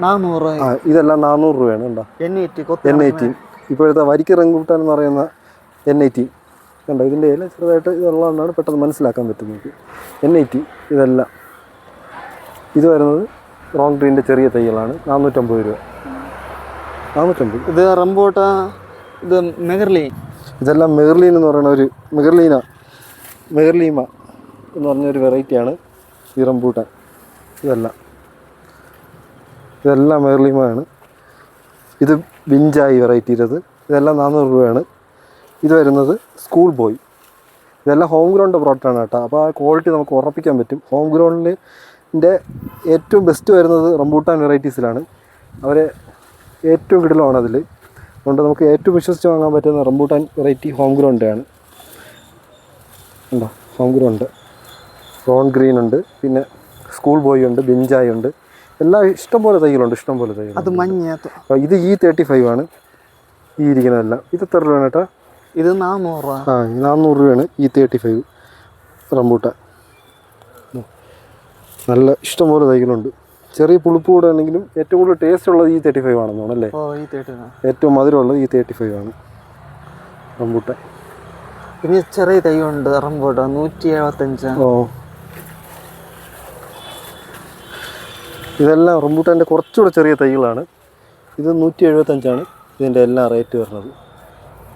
400. ഇതെല്ലാം 400 രൂപയാണ് കണ്ടോ. N18 ഇപ്പോഴത്തെ വരിക്ക റംബൂട്ടാൻ എന്ന് പറയുന്ന N18 കണ്ടോ. ഇതിൻ്റെ ഇല ചെറുതായിട്ട് ഇതുള്ളതുകൊണ്ടാണ് പെട്ടെന്ന് മനസ്സിലാക്കാൻ പറ്റുന്നത്. N18 ഇതെല്ലാം. ഇത് വരുന്നത് റോങ് ഗ്രീൻ്റെ ചെറിയ തൈകളാണ്. 450 രൂപ. 450. ഇത് റംബൂട്ടാൻ. ഇത് മെഗർലീൻ. ഇതെല്ലാം മെഗർലീൻ എന്ന് പറയുന്ന ഒരു മെഗർലീമ എന്ന് പറഞ്ഞൊരു വെറൈറ്റിയാണ് ഈ റംബൂട്ടാൻ. ഇതെല്ലാം മെഗർലീമയാണ്. ഇത് ബിഞ്ചായി വെറൈറ്റി. ഇതെല്ലാം 400 രൂപയാണ്. ഇത് വരുന്നത് സ്കൂൾ ബോയ്. ഇതെല്ലാം ഹോം ഗ്രൗണ്ട് പ്രോഡക്റ്റാണ് കേട്ടോ. അപ്പോൾ ആ ക്വാളിറ്റി നമുക്ക് ഉറപ്പിക്കാൻ പറ്റും. ഹോം ഗ്രൗണ്ടിൻ്റെ ഏറ്റവും ബെസ്റ്റ് വരുന്നത് റംബൂട്ടാൻ വെറൈറ്റീസിലാണ്. അവരെ ഏറ്റവും കിടലമാണ് അതിൽ. അതുകൊണ്ട് നമുക്ക് ഏറ്റവും വിശ്വസിച്ച് വാങ്ങാൻ പറ്റുന്ന റംബൂട്ടാൻ വെറൈറ്റി ഹോം ഗ്രൗണ്ടാണ്. ഉണ്ടോ ഹോം ഗ്രൗണ്ട്. റോങ് ഗ്രീൻ ഉണ്ട്, പിന്നെ സ്കൂൾ ബോയ് ഉണ്ട്, ബിഞ്ചായി ഉണ്ട്. എല്ലാം ഇഷ്ടംപോലെ തൈകളുണ്ട്. അത് മഞ്ഞ. ഇത് E35 ആണ് ഈ ഇരിക്കുന്നതെല്ലാം. ഇത് എത്ര രൂപയാണ് കേട്ടോ? ഇത് 400 രൂപ. 400 രൂപയാണ് E35 റംബൂട്ടാൻ. നല്ല ഇഷ്ടംപോലെ തൈകളുണ്ട്. ചെറിയ പുളിപ്പ് കൂടെ ആണെങ്കിലും ഏറ്റവും കൂടുതൽ ടേസ്റ്റ് ഉള്ളത് E35 ആണെന്ന് തോന്നുന്നു അല്ലേ? ഏറ്റവും മധുരമുള്ളത് E35 ആണ് റംബൂട്ടാൻ. പിന്നെ ചെറിയ തൈ ഉണ്ട് റംബൂട്ടാൻ 175. ഇതെല്ലാം റംബൂട്ടാൻ്റെ കുറച്ചുകൂടെ ചെറിയ തൈകളാണ്. ഇത് 175 ഇതിൻ്റെ എല്ലാം റേറ്റ് വരുന്നത്.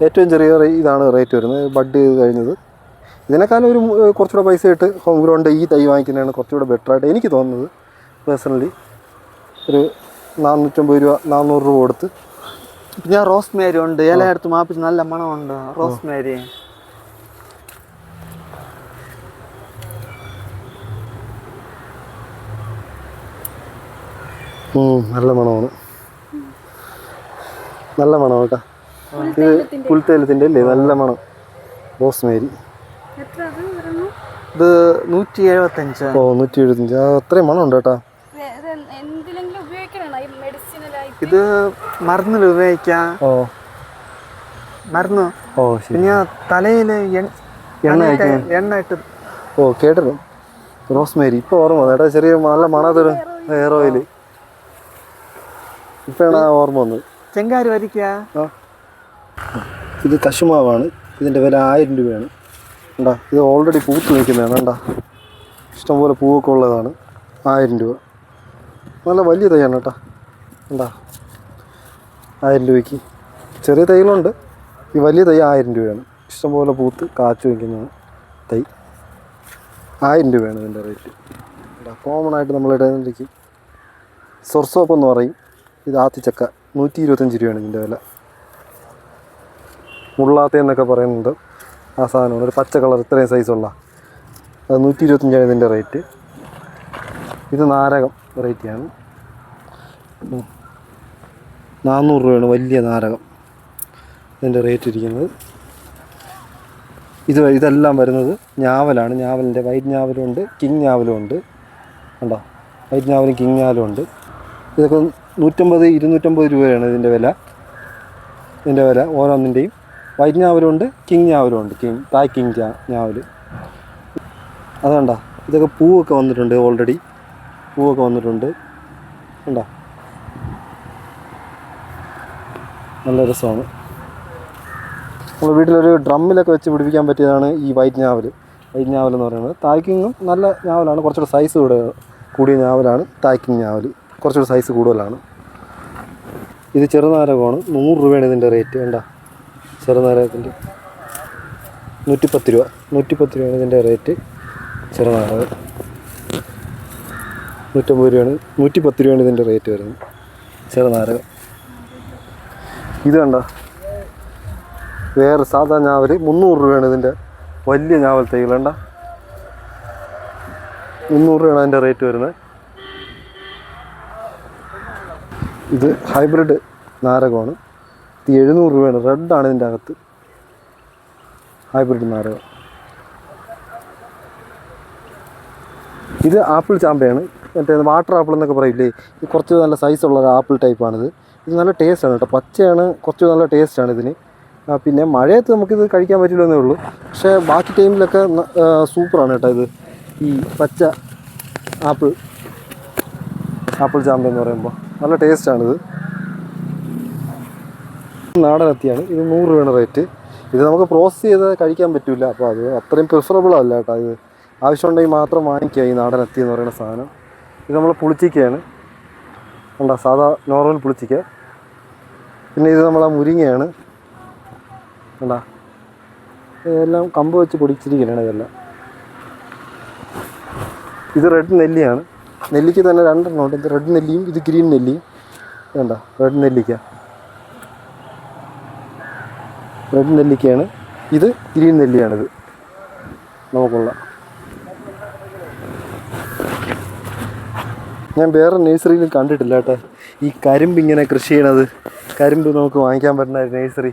ഏറ്റവും ചെറിയ ഇതാണ് റേറ്റ് വരുന്നത്, ബഡ് ചെയ്ത് കഴിഞ്ഞത്. ഇതിനേക്കാളും കുറച്ചുകൂടെ പൈസ ഇട്ട് ഹോം ഗ്രൗണ്ട് ഈ തൈ വാങ്ങിക്കുന്നതാണ് കുറച്ചുകൂടെ ബെറ്ററായിട്ട് എനിക്ക് തോന്നുന്നത്. പേഴ്സണലി ഒരു 450 രൂപ 400 രൂപ കൊടുത്ത്. പിന്നെ റോസ്മേരി ഉണ്ട്. ഇലയെടുത്ത് മാപ്പിച്ച് നല്ല മണമുണ്ട് റോസ്മേരി. നല്ല മണമാണ്. നല്ല മണം കേട്ടോ. ഇത് പുൽത്തേലത്തിൻ്റെ അല്ലേ? നല്ല മണം. റോസ്മേരി. ഇത് 175. 175. അത്രയും മണം ഉണ്ട് കേട്ടോ. ഇത് മരുന്നിൽ ഉപയോഗിക്കാം. മരുന്ന്. പിന്നെ തലയിൽ എണ്ണ ഇട്ട്. കേട്ടോ റോസ്മേരി. ഇപ്പോൾ ഓർമ്മ വന്നു കേട്ടോ. ചെറിയ നല്ല മണത്തൊരു ഹെയർ ഓയിൽ ഇപ്പോഴാണ് ആ ഓർമ്മ വന്നത്. ചെങ്കാരി വരിക്ക. ഇത് കശുമാവാണ്. ഇതിൻ്റെ വില 1000 രൂപയാണ്. കണ്ടാ ഇത് ഓൾറെഡി പൂത്ത് നിൽക്കുന്നതാണ്. കണ്ടാ ഇഷ്ടംപോലെ പൂവൊക്കെ ഉള്ളതാണ്. 1000 രൂപ. നല്ല വലിയ തൈയാണ് കേട്ടോ. കണ്ടാ 1000 രൂപയ്ക്ക്. ചെറിയ തൈകളുണ്ട്. ഈ വലിയ തൈ 1000 രൂപയാണ്. ഇഷ്ടംപോലെ പൂത്ത് കാച്ചു വയ്ക്കുന്ന തൈ 1000 രൂപയാണ് ഇതിൻ്റെ റേറ്റ്. കോമൺ ആയിട്ട് നമ്മളിടയ്ക്ക് സൊർസോപ്പ് എന്ന് പറയും. ഇത് ആത്തിച്ചക്ക 125 രൂപയാണ് ഇതിൻ്റെ വില. മുള്ളാത്ത എന്നൊക്കെ പറയുന്നുണ്ട് ആ സാധനമാണ്. ഒരു പച്ച കളർ ഇത്രയും സൈസുള്ള അത് 125 ഇതിൻ്റെ റേറ്റ്. ഇത് നാരകം വെറൈറ്റിയാണ്. 400 രൂപയാണ് വലിയ നാരകം ഇതിൻ്റെ റേറ്റ് ഇരിക്കുന്നത്. ഇതെല്ലാം വരുന്നത് ഞാവലാണ്. ഞാവലിൻ്റെ വൈറ്റ് ഞാവലും ഉണ്ട്, കിങ് ഞാവലും ഉണ്ട്. കണ്ടോ വൈറ്റ് ഞാവലും കിങ് ഞാവലും ഉണ്ട്. ഇതൊക്കെ 150-250 രൂപയാണ് ഇതിൻ്റെ വില ഓരോന്നിൻ്റെയും. വൈറ്റ് ഞാവലും ഉണ്ട്, കിങ് ഞാവലും ഉണ്ട്. തായ് കിങ് ഞാവൽ. അതുകൊണ്ട ഇതൊക്കെ പൂവൊക്കെ വന്നിട്ടുണ്ട്. ഓൾറെഡി പൂവൊക്കെ വന്നിട്ടുണ്ട്. കണ്ടോ നല്ല രസമാണ്. നമ്മൾ വീട്ടിലൊരു ഡ്രമ്മിലൊക്കെ വെച്ച് പിടിപ്പിക്കാൻ പറ്റിയതാണ് ഈ വൈറ്റ് ഞാവൽ. വൈറ്റ് ഞാവൽ എന്ന് പറയുന്നത്. തായ്ക്കിങ്ങും നല്ല ഞാവലാണ്, കുറച്ചുകൂടെ സൈസ് കൂടിയ ഞാവലാണ് തായ്ക്കിങ് ഞാവൽ, കുറച്ചുകൂടെ സൈസ് കൂടുതലാണ്. ഇത് ചെറുനാരകമാണ്, 100 രൂപയാണ് ഇതിൻ്റെ റേറ്റ്. വേണ്ട ചെറുനാരകത്തിൻ്റെ 110 രൂപ, 110 രൂപയാണ് ഇതിൻ്റെ റേറ്റ്. ചെറുനാരകം 150 രൂപയാണ്, 110 രൂപയാണ് ഇതിൻ്റെ റേറ്റ് വരുന്നത് ചെറുനാരകം. ഇത് കണ്ട വേറെ സാധാ ഞാവൽ 300 രൂപയാണ് ഇതിൻ്റെ വലിയ ഞാവൽ തൈകൾ. വേണ്ട 300 രൂപയാണ് അതിൻ്റെ റേറ്റ് വരുന്നത്. ഇത് ഹൈബ്രിഡ് നാരകമാണ്, ഇത് 700 രൂപയാണ്. റെഡാണ് ഇതിൻ്റെ അകത്ത്, ഹൈബ്രിഡ് നാരകം. ഇത് ആപ്പിൾ ചാമ്പയാണ്, മറ്റേ വാട്ടർ ആപ്പിൾ എന്നൊക്കെ പറയില്ലേ, ഇത് കുറച്ച് നല്ല സൈസുള്ള ഒരു ആപ്പിൾ ടൈപ്പാണിത്. ഇത് നല്ല ടേസ്റ്റാണ് കേട്ടോ, പച്ചയാണ്, കുറച്ച് നല്ല ടേസ്റ്റാണ് ഇതിന്. പിന്നെ മഴയത്ത് നമുക്കിത് കഴിക്കാൻ പറ്റില്ലെന്നേ ഉള്ളൂ, പക്ഷേ ബാക്കി ടൈമിലൊക്കെ സൂപ്പറാണ് കേട്ടോ ഇത്. ഈ പച്ച ആപ്പിൾ ചാമ്പ എന്ന് പറയുമ്പോൾ നല്ല ടേസ്റ്റാണിത്. നാടൻ അത്തിയാണ്, ഇത് 100 രൂപയാണ് റേറ്റ്. ഇത് നമുക്ക് പ്രോസസ്സ് ചെയ്ത് കഴിക്കാൻ പറ്റില്ല, അപ്പോൾ അത് അത്രയും പ്രിഫറബിൾ അല്ല കേട്ടോ. ഇത് ആവശ്യമുണ്ടെങ്കിൽ മാത്രം വാങ്ങിക്കുക ഈ നാടൻ അത്തി എന്ന് പറയുന്ന സാധനം. ഇത് നമ്മൾ പുളിച്ചിക്കയാണ്, കണ്ടോ, സാധാ നോർമൽ പുളിച്ചിക്ക. പിന്നെ ഇത് നമ്മളെ മുരിങ്ങയാണ്, കണ്ടോ, ഇതെല്ലാം കമ്പ് വെച്ച് പൊടിച്ചിരിക്കുകയാണ് ഇതെല്ലാം. ഇത് റെഡ് നെല്ലിയാണ്, നെല്ലിക്ക തന്നെ 2 എണ്ണം ഉണ്ട്. ഇത് റെഡ് നെല്ലിയും ഇത് ഗ്രീൻ നെല്ലിയും. കണ്ടോ, റെഡ് നെല്ലിക്കയാണ്, ഇത് ഗ്രീൻ നെല്ലിയാണിത് നമുക്കുള്ള. ഞാൻ വേറെ നഴ്സറിയിലും കണ്ടിട്ടില്ല കേട്ടോ ഈ കരിമ്പ് ഇങ്ങനെ കൃഷി ചെയ്യണത്. കരിമ്പ് നമുക്ക് വാങ്ങിക്കാൻ പറ്റുന്ന നഴ്സറി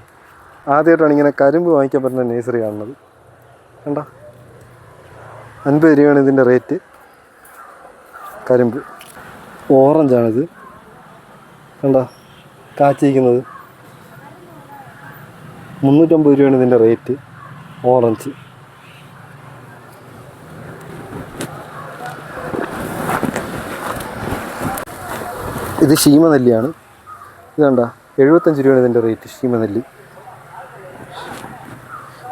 ആദ്യമായിട്ടാണ് ഇങ്ങനെ കരിമ്പ് വാങ്ങിക്കാൻ പറ്റുന്ന നഴ്സറി കാണുന്നത്. കണ്ടോ, 50 രൂപയാണ് ഇതിൻ്റെ റേറ്റ്. കരിമ്പ് ഓറഞ്ചാണിത്, കണ്ടോ കാച്ചിരിക്കുന്നത്. 350 രൂപയാണ് ഇതിൻ്റെ റേറ്റ് ഓറഞ്ച്. ഇത് ശീമനെല്ലിയാണ്, ഇത് കണ്ട 75 രൂപയാണ് ഇതിൻ്റെ റേറ്റ്. ശീമനെല്ലി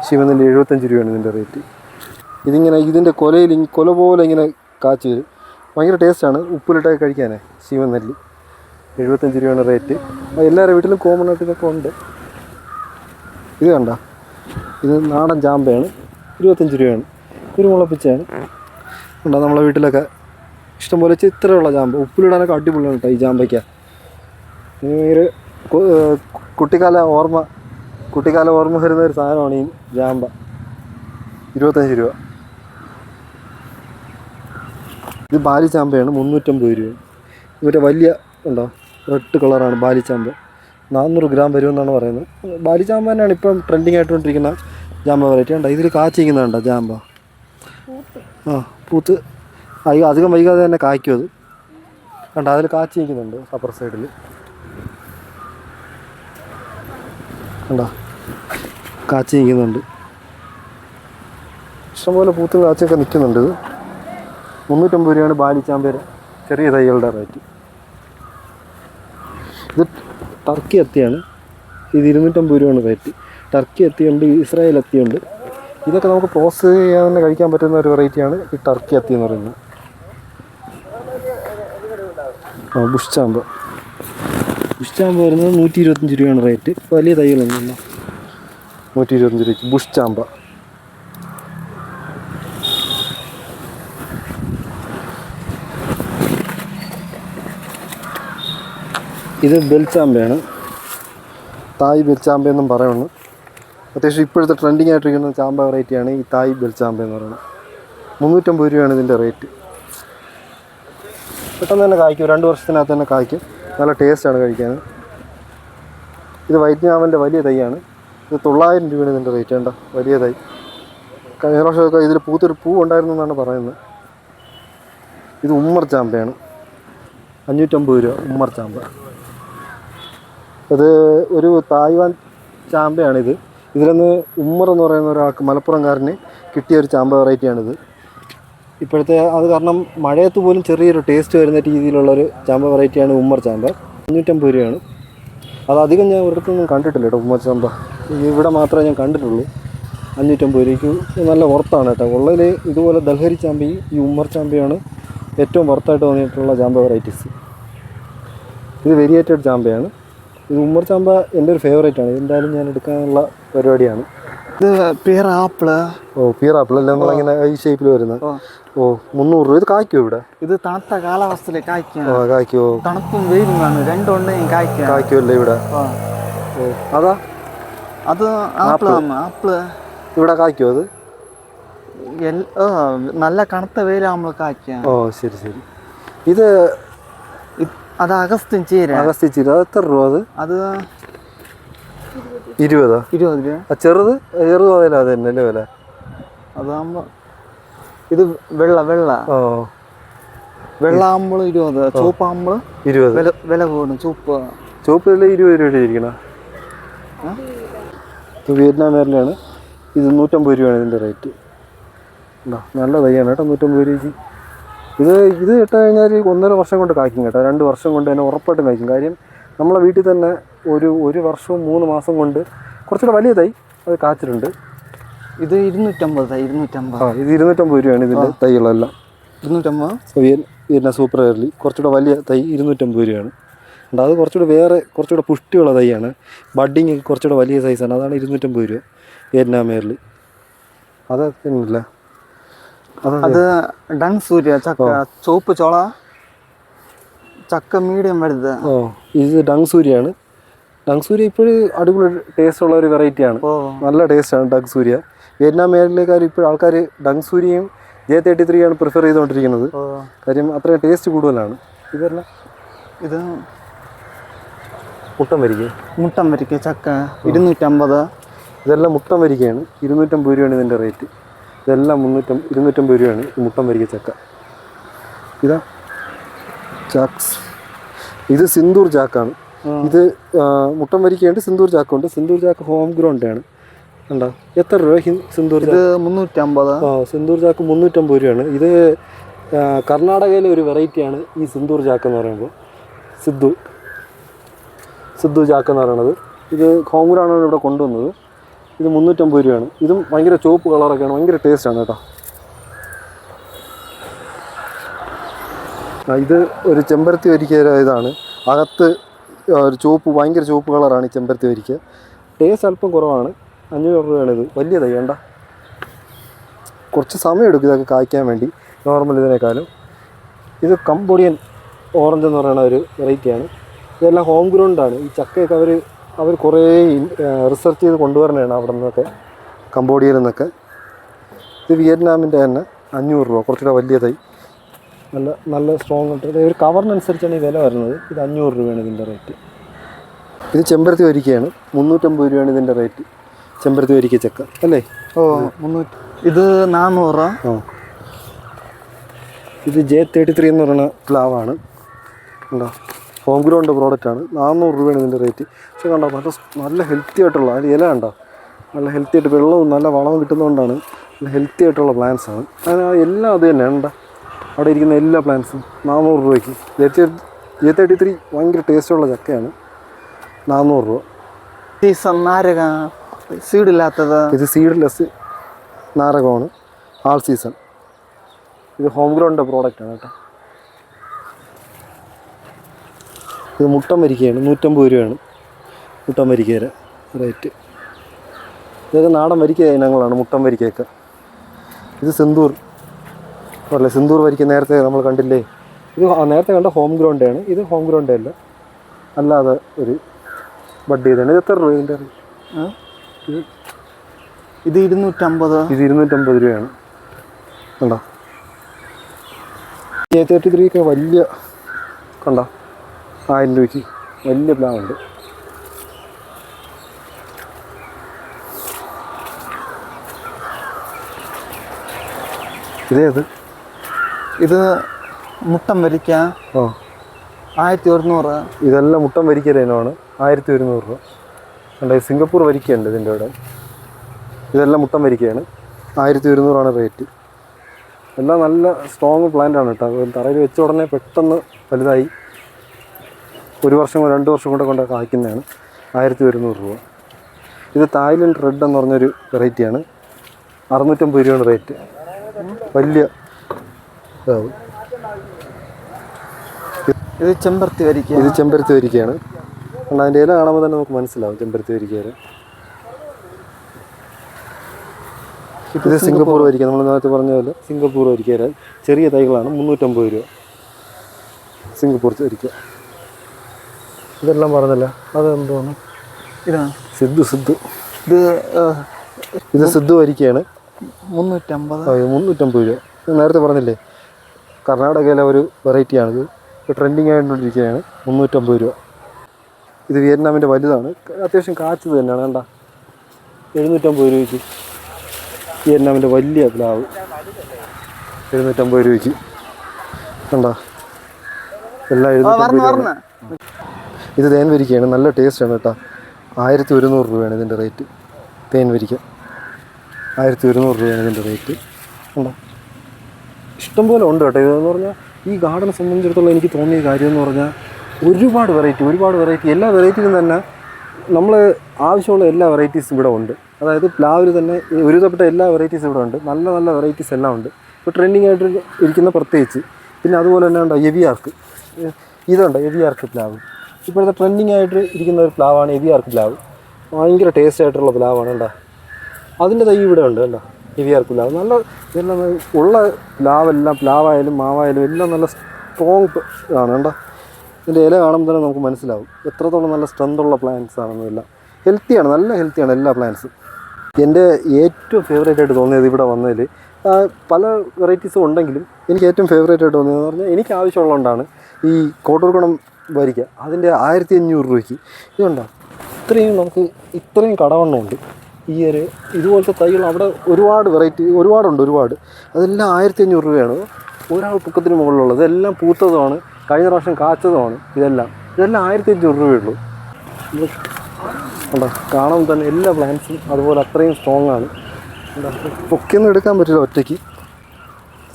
75 രൂപയാണ് ഇതിൻ്റെ റേറ്റ്. ഇതിങ്ങനെ ഇതിൻ്റെ കൊല പോലെ ഇങ്ങനെ കാച്ചി വരും, ഭയങ്കര ടേസ്റ്റാണ് ഉപ്പിലിട്ടൊക്കെ കഴിക്കാനേ. ശീമനെല്ലി 75 രൂപയാണ് റേറ്റ്. എല്ലാവരുടെ വീട്ടിലും കോമൺ ആയിട്ട് ഇതൊക്കെ ഉണ്ട്. ഇത് കണ്ട, ഇത് നാടൻ ചാമ്പയാണ്, 25 രൂപയാണ്. ഒരു മുളപ്പിച്ചയാണ്, കണ്ടോ നമ്മളെ വീട്ടിലൊക്കെ ഇഷ്ടംപോലെ ചിത്രമുള്ള ചാമ്പ, ഉപ്പിലിടാനൊക്കെ അടിപൊളിയാണ് കേട്ടോ ഈ ചാമ്പയ്ക്ക. ഒരു കുട്ടിക്കാല ഓർമ്മ വരുന്ന ഒരു സാധനമാണ് ഈ ചാമ്പ. 25 രൂപ. ഇത് ബാലിച്ചാമ്പയാണ്, 350 രൂപ. ഇവരുടെ വലിയ ഉണ്ടോ റെഡ് കളറാണ് ബാലിച്ചാമ്പ, 400 ഗ്രാം വരുമെന്നാണ് പറയുന്നത്. ബാലിച്ചാമ്പ തന്നെയാണ് ഇപ്പം ട്രെൻഡിങ് ആയിട്ടുകൊണ്ടിരിക്കുന്ന ചാമ്പ വെറൈറ്റി. ഉണ്ടോ ഇതിൽ കാച്ചിരിക്കുന്നുണ്ടോ ചാമ്പ? പൂത്ത് അധികം വൈകാതെ തന്നെ കായ്ക്കും അത്. കണ്ടോ അതിൽ കാച്ചിരിക്കുന്നുണ്ട് അപ്പുറ സൈഡിൽ, കണ്ടോ കാച്ചിരിക്കുന്നുണ്ട്. ഇഷ്ടംപോലെ പൂത്തും കാച്ചൊക്കെ നിൽക്കുന്നുണ്ട്. ഇത് 350 രൂപയാണ് ബാലിച്ചാമ്പേര് ചെറിയ തൈകളുടെ റേറ്റ്. ഇത് ടർക്കി അത്തിയാണ്, ഇത് 250 രൂപയാണ് റേറ്റ്. ടർക്കി അത്തിയുണ്ട്, ഇസ്രായേൽ അത്തിയുണ്ട്. ഇതൊക്കെ നമുക്ക് പ്രോസസ്സ് ചെയ്യാൻ തന്നെ കഴിക്കാൻ പറ്റുന്ന ഒരു വെറൈറ്റിയാണ് ഈ ടർക്കി അത്തി എന്ന് പറയുന്നത്. ബുഷ് ചാമ്പ വരുന്നത് 125 രൂപയാണ് റേറ്റ്. വലിയ തൈകളൊന്നുമില്ല, 125 രൂപയ്ക്ക് ബുഷ് ചാമ്പ. ഇത് ബെൽച്ചാമ്പയാണ്, തായ് ബെൽച്ചാമ്പയെന്നും പറയുന്നു. അത്യാവശ്യം ഇപ്പോഴത്തെ ട്രെൻഡിങ് ആയിട്ടിരിക്കുന്ന ചാമ്പ വെറൈറ്റിയാണ് ഈ തായ് ബെൽച്ചാമ്പ എന്ന് പറയുന്നത്. 350 രൂപയാണ് ഇതിൻ്റെ റേറ്റ്. പെട്ടെന്ന് തന്നെ കായ്ക്കും, 2 വർഷത്തിനകത്ത് തന്നെ കായ്ക്കും. നല്ല ടേസ്റ്റാണ് കഴിക്കാൻ. ഇത് വൈറ്റ് ഞാവലിൻ്റെ വലിയ തൈയാണ്, ഇത് 900 രൂപയാണ് ഇതിൻ്റെ റേറ്റ്. വേണ്ട വലിയ തൈ. കഴിഞ്ഞ പ്രാവശ്യമൊക്കെ ഇതിൽ പൂത്തൊരു പൂ ഉണ്ടായിരുന്നു എന്നാണ് പറയുന്നത്. ഇത് ഉമ്മർ ചാമ്പയാണ്, 550 രൂപ ഉമ്മർ ചാമ്പ. അത് ഒരു തായ്വാൻ ചാമ്പയാണിത്. ഇതിലൊന്ന് ഉമ്മർ എന്ന് പറയുന്ന ഒരാൾക്ക് മലപ്പുറംകാരന് കിട്ടിയ ഒരു ചാമ്പ വെറൈറ്റിയാണിത്. ഇപ്പോഴത്തെ അത് കാരണം മഴയത്ത് പോലും ചെറിയൊരു ടേസ്റ്റ് വരുന്ന രീതിയിലുള്ളൊരു ചാമ്പ വെറൈറ്റിയാണ് ഉമ്മർ ചാമ്പ. 550 രൂപയാണ്. അതധികം ഞാൻ ഒരിടത്തൊന്നും കണ്ടിട്ടില്ല കേട്ടോ ഉമ്മർ ചാമ്പ, ഇവിടെ മാത്രമേ ഞാൻ കണ്ടിട്ടുള്ളൂ. 550 രൂപയ്ക്ക് നല്ല വർത്താണ് കേട്ടോ. ഉള്ളതിൽ ഇതുപോലെ ദൽഹരി ചാമ്പയും ഈ ഉമ്മർ ചാമ്പയാണ് ഏറ്റവും വർത്തായിട്ട് തോന്നിയിട്ടുള്ള ചാമ്പ വെറൈറ്റീസ്. ഇത് വെരിയേറ്റഡ് ചാമ്പയാണ്. ഇത് ഉമ്മർ ചാമ്പ എൻ്റെ ഒരു ഫേവറേറ്റാണ്. എന്തായാലും ഞാൻ എടുക്കാനുള്ള പരിപാടിയാണ്. ഇത് പിയർ ആപ്പിള്. പിയർ ആപ്പിൾ അല്ല, നമ്മളിങ്ങനെ ഈ ഷേപ്പിൽ വരുന്നത്. 300 രൂപ. ഇത് കായ്ക്കോ ഇവിടെ? ഇത് തണുത്ത കാലാവസ്ഥയിൽ കായ്ക്കും. കായ്ക്കോ? തണുപ്പും വെയിലും കാണും, രണ്ടുണ്ടെങ്കിൽ കായ്ക്കുമല്ലേ ഇവിടെ? അതാ അത് ആപ്പിള് ഇവിടെ കായ്ക്കോ? അത് നല്ല കണുത്ത വെയിലാകുമ്പോൾ കായ്ക്കാം. ശരി ശരി. ഇത് അത് അഗസ്ത്യൻ ചീര. അത് എത്ര രൂപ? അത് 20 രൂപ. ചെറുത് മുതല അത് തന്നെ അല്ലേ വില? അതാകുമ്പോ ഇത് വെള്ളാകുമ്പോൾ 20, ചുവപ്പാകുമ്പോൾ 20 വില കൂടും. ചുവപ്പ് 20 രൂപ ഇരിക്കണം. വിയറ്റ്നാം മേരലാണ്. ഇത് 150 രൂപയാണ് ഇതിൻ്റെ റേറ്റ്. നല്ല തൈയാണ് കേട്ടോ, 150 രൂപയ്ക്ക്. ഇത് ഇട്ട് കഴിഞ്ഞാൽ 1.5 വർഷം കൊണ്ട് കായ്ക്കും കേട്ടോ. 2 വർഷം കൊണ്ട് തന്നെ ഉറപ്പായിട്ടും കായ്ക്കും. കാര്യം നമ്മളെ വീട്ടിൽ തന്നെ ഒരു വർഷവും 3 മാസം കൊണ്ട് കുറച്ചുകൂടെ വലിയ തൈ അത് കാച്ചിട്ടുണ്ട്. ഇത് 250. ഇത് 250 രൂപയാണ് ഇതിൻ്റെ തൈകളെല്ലാം. 250. വിയറ്റ്നാം സൂപ്പർ എയർലി കുറച്ചുകൂടെ വലിയ തൈ 250 രൂപയാണ്. അത് കുറച്ചുകൂടെ പുഷ്ടിയുള്ള തൈയാണ്. ബഡ്ഡിങ് കുറച്ചുകൂടെ വലിയ സൈസാണ്. അതാണ് 250 രൂപ വിയറ്റ്നാം എയർലി. അതൊന്നുമില്ല. അത് ഡങ് സൂര്യ ചക്ക, ചുവപ്പ് ചോള ചക്ക മീഡിയം വലുത്. ഇത് ഡങ് സൂര്യയാണ്. ഡങ് സൂര്യ ഇപ്പോഴും അടിപൊളി ടേസ്റ്റ് ഉള്ള ഒരു വെറൈറ്റിയാണ്. നല്ല ടേസ്റ്റാണ് ഡങ് സൂര്യ. വിയറ്റ്നാം മേഖലയിലേക്കാർ ഇപ്പോൾ ആൾക്കാർ ഡങ് സൂര്യയും J33 ആണ് പ്രിഫർ ചെയ്തുകൊണ്ടിരിക്കുന്നത്. കാര്യം അത്രയും ടേസ്റ്റ് കൂടുതലാണ്. ഇതെല്ലാം ഇത് മുട്ടം വരിക്ക ചക്ക 250. ഇതെല്ലാം മുട്ടം വരിക്കയാണ്. 250 രൂപയാണ് ഇതിൻ്റെ റേറ്റ്. ഇതെല്ലാം 250 രൂപയാണ് ഈ മുട്ടം വരിക്ക ചക്ക. ഇതാ ചാക്സ്. ഇത് സിന്ദൂർ ചാക്കാണ്. ഇത് മുട്ടം വരിക്കയുണ്ട്, സിന്ദൂർ ചാക്കുണ്ട്. സിന്ദൂർ ചാക്ക് ഹോം ഗ്രൗണ്ടാണ്. കണ്ടോ എത്ര രൂപ സിന്ദൂർ? ഇത് 350. സിന്ദൂർ ചാക്ക് 350 രൂപയാണ്. ഇത് കർണാടകയിലെ ഒരു വെറൈറ്റിയാണ് ഈ സിന്ദൂർ ചാക്ക് എന്ന് പറയുമ്പോൾ. സിദ്ധു ചാക്ക് എന്ന് പറയുന്നത്. ഇത് ഹോം ഗ്രൗണ്ടാണ് ഇവിടെ കൊണ്ടുവന്നത്. ഇത് 350 രൂപയാണ്. ഇതും ഭയങ്കര ചുവപ്പ് കളറൊക്കെയാണ്, ഭയങ്കര ടേസ്റ്റാണ് കേട്ടോ. ഇത് ഒരു ചെമ്പരത്തി വരിക്ക ഇതാണ്. അകത്ത് ഒരു ഭയങ്കര ചുവപ്പ് കളറാണ് ഈ ചെമ്പരത്തി വരിക്ക. ടേസ്റ്റ് അല്പം കുറവാണ്. 500 രൂപയാണ് ഇത്. വലിയ തൈ വേണ്ട. കുറച്ച് സമയം എടുക്കും ഇതൊക്കെ കായ്ക്കാൻ വേണ്ടി നോർമൽ ഇതിനേക്കാളും. ഇത് കംബോഡിയൻ ഓറഞ്ച് എന്ന് പറയുന്ന ഒരു വെറൈറ്റിയാണ്. ഇതെല്ലാം ഹോം ഗ്രൗണ്ടാണ്. ഈ ചക്കയൊക്കെ അവർ കുറേ റിസർച്ച് ചെയ്ത് കൊണ്ടുവരണതാണ് അവിടെ നിന്നൊക്കെ, കംബോഡിയയിൽ നിന്നൊക്കെ. ഇത് വിയറ്റ്നാമിൻ്റെ തന്നെ 500 രൂപ. കുറച്ചുകൂടെ വലിയ തൈ, നല്ല സ്ട്രോങ് ആയിട്ട്. ഒരു കവറിനനുസരിച്ചാണ് ഈ വില വരുന്നത്. ഇത് 500 രൂപയാണ് ഇതിൻ്റെ റേറ്റ്. ഇത് ചെമ്പരത്തി വരിക്കയാണ്. 350 രൂപയാണ് ഇതിൻ്റെ റേറ്റ്. ചെമ്പരത്തി വരിക്ക ചക്ക അല്ലേ? 300. ഇത് 400. ഇത് J33 എന്ന് പറയുന്ന പ്ലാവാണ്. ഉണ്ടോ, ഹോം ഗ്രൗണ്ട് പ്രോഡക്റ്റാണ്. 400 രൂപയാണ് ഇതിൻ്റെ റേറ്റ്. പക്ഷേ കണ്ടോ നല്ല ഹെൽത്തി ആയിട്ടുള്ള അതിൽ ഇല കണ്ടോ, നല്ല ഹെൽത്തി ആയിട്ട് വെള്ളവും നല്ല വളവും കിട്ടുന്നതുകൊണ്ടാണ് നല്ല ഹെൽത്തി ആയിട്ടുള്ള പ്ലാന്റ്സ് ആണ്. എല്ലാം അത് തന്നെയാണ് ഉണ്ടോ, അവിടെ ഇരിക്കുന്ന എല്ലാ പ്ലാന്റ്സും 400 രൂപയ്ക്ക്. J33 ഭയങ്കര ടേസ്റ്റുള്ള ചക്കയാണ്. 400 രൂപ. നാരക സീഡില്ലാത്തത്. ഇത് സീഡ്ലെസ് നാരകമാണ്, ആൾ സീസൺ. ഇത് ഹോം ഗ്രൗണ്ട് പ്രോഡക്റ്റാണ് കേട്ടോ. ഇത് മുട്ടം വരിക്കയാണ്. 150 രൂപയാണ് മുട്ടം വരിക്കയുടെ റേറ്റ്. ഇതൊക്കെ നാടൻ വരിക്ക ഇനങ്ങളാണ് മുട്ടം വരിക്കയൊക്കെ. ഇത് സിന്ദൂർ വരിക്ക നേരത്തെ നമ്മൾ കണ്ടില്ലേ? ഇത് നേരത്തെ കണ്ട ഹോം ഗ്രൗണ്ടാണ്. ഇത് ഹോം ഗ്രൗണ്ട് അല്ല, അല്ലാതെ ഒരു ബഡ് ചെയ്താണ്. ഇത് എത്ര രൂപ ഇതിൻ്റെ? ഇത് 250. ഇത് 250 രൂപയാണ്. കണ്ടോ, J33 ഒക്കെ വലിയ കണ്ടോ, 1000 രൂപയ്ക്ക് വലിയ പ്ലാവുണ്ട്. ഇതേത്? ഇത് മുട്ടം വരിക്ക 1100. ഇതെല്ലാം മുട്ടം വരിക്കയുടെ ഇനമാണ്. 1100 രൂപ. കണ്ടോ, സിംഗപ്പൂർ വരിക്കയുണ്ട് ഇതിൻ്റെ ഇവിടെ. ഇതെല്ലാം മുട്ടം വരിക്കയാണ്. 1200 റേറ്റ്. എല്ലാം നല്ല സ്ട്രോങ് പ്ലാന്റാണ് കേട്ടോ. തറയിൽ വെച്ച ഉടനെ പെട്ടെന്ന് വലുതായി 1 വർഷം 2 വർഷം കൊണ്ട് കായ്ക്കുന്നതാണ്. 1200 രൂപ. ഇത് തായ്ലൻഡ് റെഡ് എന്ന് പറഞ്ഞൊരു വെറൈറ്റിയാണ്. 650 രൂപയാണ് റേറ്റ്. വലിയ ഇതാവും. ഇത് ചെമ്പരത്തി വരിക്ക. ഇത് ചെമ്പരത്തി വരിക്കയാണ്. കാരണം അതിൻ്റെ ഇല കാണുമ്പോൾ തന്നെ നമുക്ക് മനസ്സിലാവും ചെമ്പരത്തി വരിക്കയാണ്. ഇത് സിംഗപ്പൂർ വരിക്ക. നമ്മൾ നേരത്തെ പറഞ്ഞ പോലെ സിംഗപ്പൂർ വരിക്കയില ചെറിയ തൈകളാണ്. 350 രൂപ സിംഗപ്പൂർ വരിക്ക. ഇതെല്ലാം പറഞ്ഞല്ല, അതെന്തോന്ന് ഇതാണ് സിദ്ധു. ഇത് സിദ്ധു വരിക്കയാണ്. 350 രൂപ. നേരത്തെ പറഞ്ഞില്ലേ, കർണാടകയിലെ ഒരു വെറൈറ്റിയാണിത്. ട്രെൻഡിങ് ആയിട്ടുകൊണ്ടിരിക്കുകയാണ്. 350 രൂപ. ഇത് വിയറ്റ്നാമിൻ്റെ വലുതാണ്. അത്യാവശ്യം കാച്ചത് തന്നെയാണ്. കണ്ട 750 രൂപയ്ക്ക് വിയറ്റ്നാമിൻ്റെ വലിയ പ്ലാവ്. 750 രൂപയ്ക്ക് കണ്ട എല്ലാം 750 രൂപ. ഇത് തേൻ വരിക്കയാണ്. നല്ല ടേസ്റ്റാണ് കേട്ടോ. 1100 രൂപയാണ് ഇതിൻ്റെ റേറ്റ്. തേൻ വരിക്ക 1100 രൂപയാണ് ഇതിൻ്റെ റേറ്റ്. കണ്ടോ ഇഷ്ടംപോലെ ഉണ്ട് കേട്ടോ. ഇതെന്ന് പറഞ്ഞാൽ ഈ ഗാർഡനെ സംബന്ധിച്ചിടത്തോളം എനിക്ക് തോന്നിയ കാര്യം എന്ന് പറഞ്ഞാൽ ഒരുപാട് വെറൈറ്റി എല്ലാ വെറൈറ്റിയിലും തന്നെ നമ്മൾ ആവശ്യമുള്ള എല്ലാ വെറൈറ്റീസും ഇവിടെ ഉണ്ട്. അതായത് പ്ലാവിൽ തന്നെ ഒരുവിധപ്പെട്ട എല്ലാ വെറൈറ്റീസും ഇവിടെ ഉണ്ട്. നല്ല നല്ല വെറൈറ്റീസ് എല്ലാം ഉണ്ട്. ഇപ്പോൾ ട്രെൻഡിങ് ആയിട്ട് ഇരിക്കുന്ന പ്രത്യേകിച്ച്. പിന്നെ അതുപോലെ തന്നെ ഉണ്ടോ എവിയാർക്ക്. ഇതുണ്ട് എവിയാർക്ക് പ്ലാവ്. ഇപ്പോഴത്തെ ട്രെൻഡിങ് ആയിട്ട് ഇരിക്കുന്ന ഒരു പ്ലാവാണ് എവിയാർക്ക് പ്ലാവ്. ഭയങ്കര ടേസ്റ്റ് ആയിട്ടുള്ള പ്ലാവാണ് കേട്ടോ. അതിൻ്റെ തൈ ഇവിടെ ഉണ്ട് കേട്ടോ. എവിയാർക്ക് പ്ലാവ് നല്ല ഇതെല്ലാം ഉള്ള പ്ലാവായാലും മാവായാലും എല്ലാം നല്ല സ്ട്രോങ് ആണ് കേട്ടോ. ഇതിൻ്റെ ഇല കാണുമ്പോൾ തന്നെ നമുക്ക് മനസ്സിലാവും എത്രത്തോളം നല്ല സ്ട്രെങ്തുള്ള പ്ലാന്റ്സ് ആണെന്നെല്ലാം. ഹെൽത്തിയാണ്, നല്ല ഹെൽത്തിയാണ് എല്ലാ പ്ലാന്റ്സും. എൻ്റെ ഏറ്റവും ഫേവറേറ്റ് ആയിട്ട് തോന്നിയത് ഇവിടെ വന്നതിൽ പല വെറൈറ്റീസും ഉണ്ടെങ്കിലും എനിക്ക് ഏറ്റവും ഫേവറേറ്റ് ആയിട്ട് തോന്നിയതെന്ന് പറഞ്ഞാൽ എനിക്ക് ആവശ്യമുള്ളതുകൊണ്ടാണ് ഈ കോട്ടൂർക്കുളം വരിക്ക. അതിൻ്റെ 1500 രൂപയ്ക്ക് ഇതുണ്ടോ. ഇത്രയും കടവണ്ണമുണ്ട്. ഈ ഒരു ഇതുപോലത്തെ തൈകൾ അവിടെ ഒരുപാടുണ്ട്. അതെല്ലാം 1500 രൂപയാണ്. ഒരാൾ പൊക്കത്തിന് മുകളിലുള്ളത്. ഇതെല്ലാം പൂത്തതുമാണ്, കഴിഞ്ഞ പ്രാവശ്യം കാച്ചതുമാണ്. ഇതെല്ലാം 1500 രൂപയുള്ളൂ. ഉണ്ടോ കാണാൻ തന്നെ എല്ലാ പ്ലാന്റ്സും അതുപോലെ അത്രയും സ്ട്രോങ് ആണ്. പൊക്കിയൊന്നും എടുക്കാൻ പറ്റില്ല ഒറ്റയ്ക്ക്.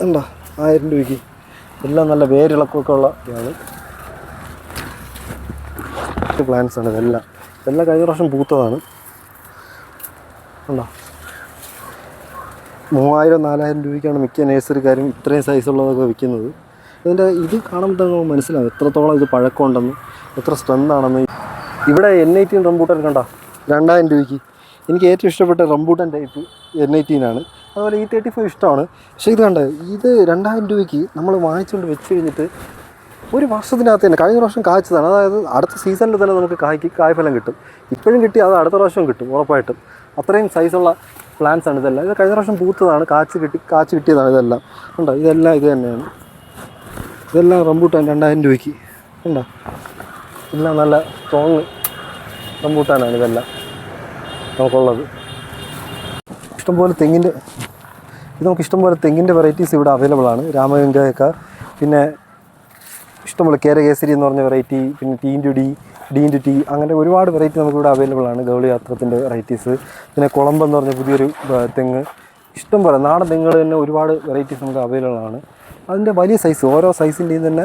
ഉണ്ടോ 1000 രൂപയ്ക്ക് എല്ലാം നല്ല വേരിളക്കമൊക്കെ ഉള്ള ഇതാണ് പ്ലാന്റ്സ് ആണ്. ഇതെല്ലാം കഴിഞ്ഞ പ്രാവശ്യം പൂത്തതാണ്. ഉണ്ടോ 3000-4000 രൂപയ്ക്കാണ് മിക്ക നേഴ്സറിക്കാരും ഇത്രയും സൈസുള്ളതൊക്കെ വിൽക്കുന്നത്. ഇത് കാണുമ്പോൾ തന്നെ മനസ്സിലാവും എത്രത്തോളം ഇത് പഴക്കമുണ്ടെന്ന്, എത്ര സ്ട്രെങ്ത് ആണെന്ന്. ഇവിടെ N18 റംബൂട്ടാൻ കണ്ടോ 2000 രൂപയ്ക്ക്. എനിക്ക് ഏറ്റവും ഇഷ്ടപ്പെട്ട റംബൂട്ടാൻ ടൈപ്പ് N18 ആണ്. അതുപോലെ E35 ഇഷ്ടമാണ്. പക്ഷേ ഇത് കണ്ടോ, ഇത് 2000 രൂപയ്ക്ക് നമ്മൾ വാങ്ങിച്ചുകൊണ്ട് വെച്ച് കഴിഞ്ഞിട്ട് ഒരു വർഷത്തിനകത്ത് തന്നെ കഴിഞ്ഞ പ്രാവശ്യം കായ്ച്ചതാണ്. അതായത് അടുത്ത സീസണിൽ തന്നെ നമുക്ക് കായ്ഫലം കിട്ടും. ഇപ്പോഴും കിട്ടി, അത് അടുത്ത പ്രാവശ്യം കിട്ടും ഉറപ്പായിട്ടും. അത്രയും സൈസുള്ള പ്ലാന്റ്സ് ആണ് ഇതെല്ലാം. ഇത് കഴിഞ്ഞ പ്രാവശ്യം പൂത്തതാണ്, കാച്ച് കിട്ടിയതാണ് ഇതെല്ലാം. ഉണ്ടോ ഇതെല്ലാം ഇത് തന്നെയാണ്. ഇതെല്ലാം റംബൂട്ടാൻ 2000 രൂപയ്ക്ക്. ഉണ്ടോ എല്ലാം നല്ല സ്ട്രോങ് റംബൂട്ടാനാണ് ഇതെല്ലാം നമുക്കുള്ളത്. ഇഷ്ടംപോലെ തെങ്ങിൻ്റെ വെറൈറ്റീസ് ഇവിടെ അവൈലബിൾ ആണ്. രാമഗംഗയൊക്കെ, പിന്നെ ഇഷ്ടംപോലെ കേരകേസരി എന്ന് പറഞ്ഞ വെറൈറ്റി, പിന്നെ D&T അങ്ങനെ ഒരുപാട് വെറൈറ്റി നമുക്കിവിടെ അവൈലബിൾ ആണ്. ഗൗളി യാത്രത്തിൻ്റെ വെറൈറ്റീസ്, പിന്നെ കുളമ്പ് എന്ന് പറഞ്ഞ പുതിയൊരു തെങ്ങ്, ഇഷ്ടംപോലെ നാടൻ തെങ്ങുകൾ തന്നെ ഒരുപാട് വെറൈറ്റീസ് നമുക്ക് അവൈലബിൾ ആണ്. അതിൻ്റെ വലിയ സൈസ്, ഓരോ സൈസിൻ്റെയും തന്നെ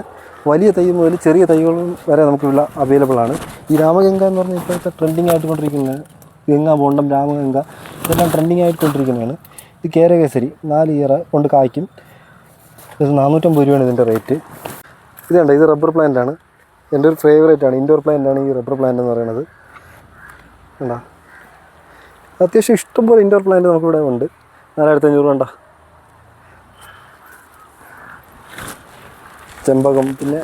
വലിയ തൈ മുതൽ ചെറിയ തൈകളും വരെ നമുക്കിവിടെ അവൈലബിൾ ആണ്. ഈ രാമഗംഗ എന്ന് പറഞ്ഞാൽ ഇപ്പോഴത്തെ ട്രെൻഡിങ് ആയിക്കൊണ്ടിരിക്കുന്ന ബോണ്ടം രാമഗംഗ ഇതെല്ലാം ട്രെൻഡിങ് ആയിക്കൊണ്ടിരിക്കുന്നതാണ്. ഇത് കേരകേസരി 4 ഇയർ കൊണ്ട് കായ്ക്കും. ഇത് 450 രൂപയാണ് ഇതിൻ്റെ റേറ്റ്. ഇതുണ്ട്, ഇത് റബ്ബർ പ്ലാന്റ് ആണ്. എൻ്റെ ഒരു ഫേവറേറ്റ് ആണ്. ഇൻഡോർ പ്ലാന്റ് ആണ് ഈ റബ്ബർ പ്ലാന്റ് എന്ന് പറയുന്നത്. ഉണ്ടോ അത്യാവശ്യം ഇഷ്ടംപോലെ ഇൻഡോർ പ്ലാന്റ് നമുക്കിവിടെ ഉണ്ട്. 4500 രൂപ. ചെമ്പകം, പിന്നെ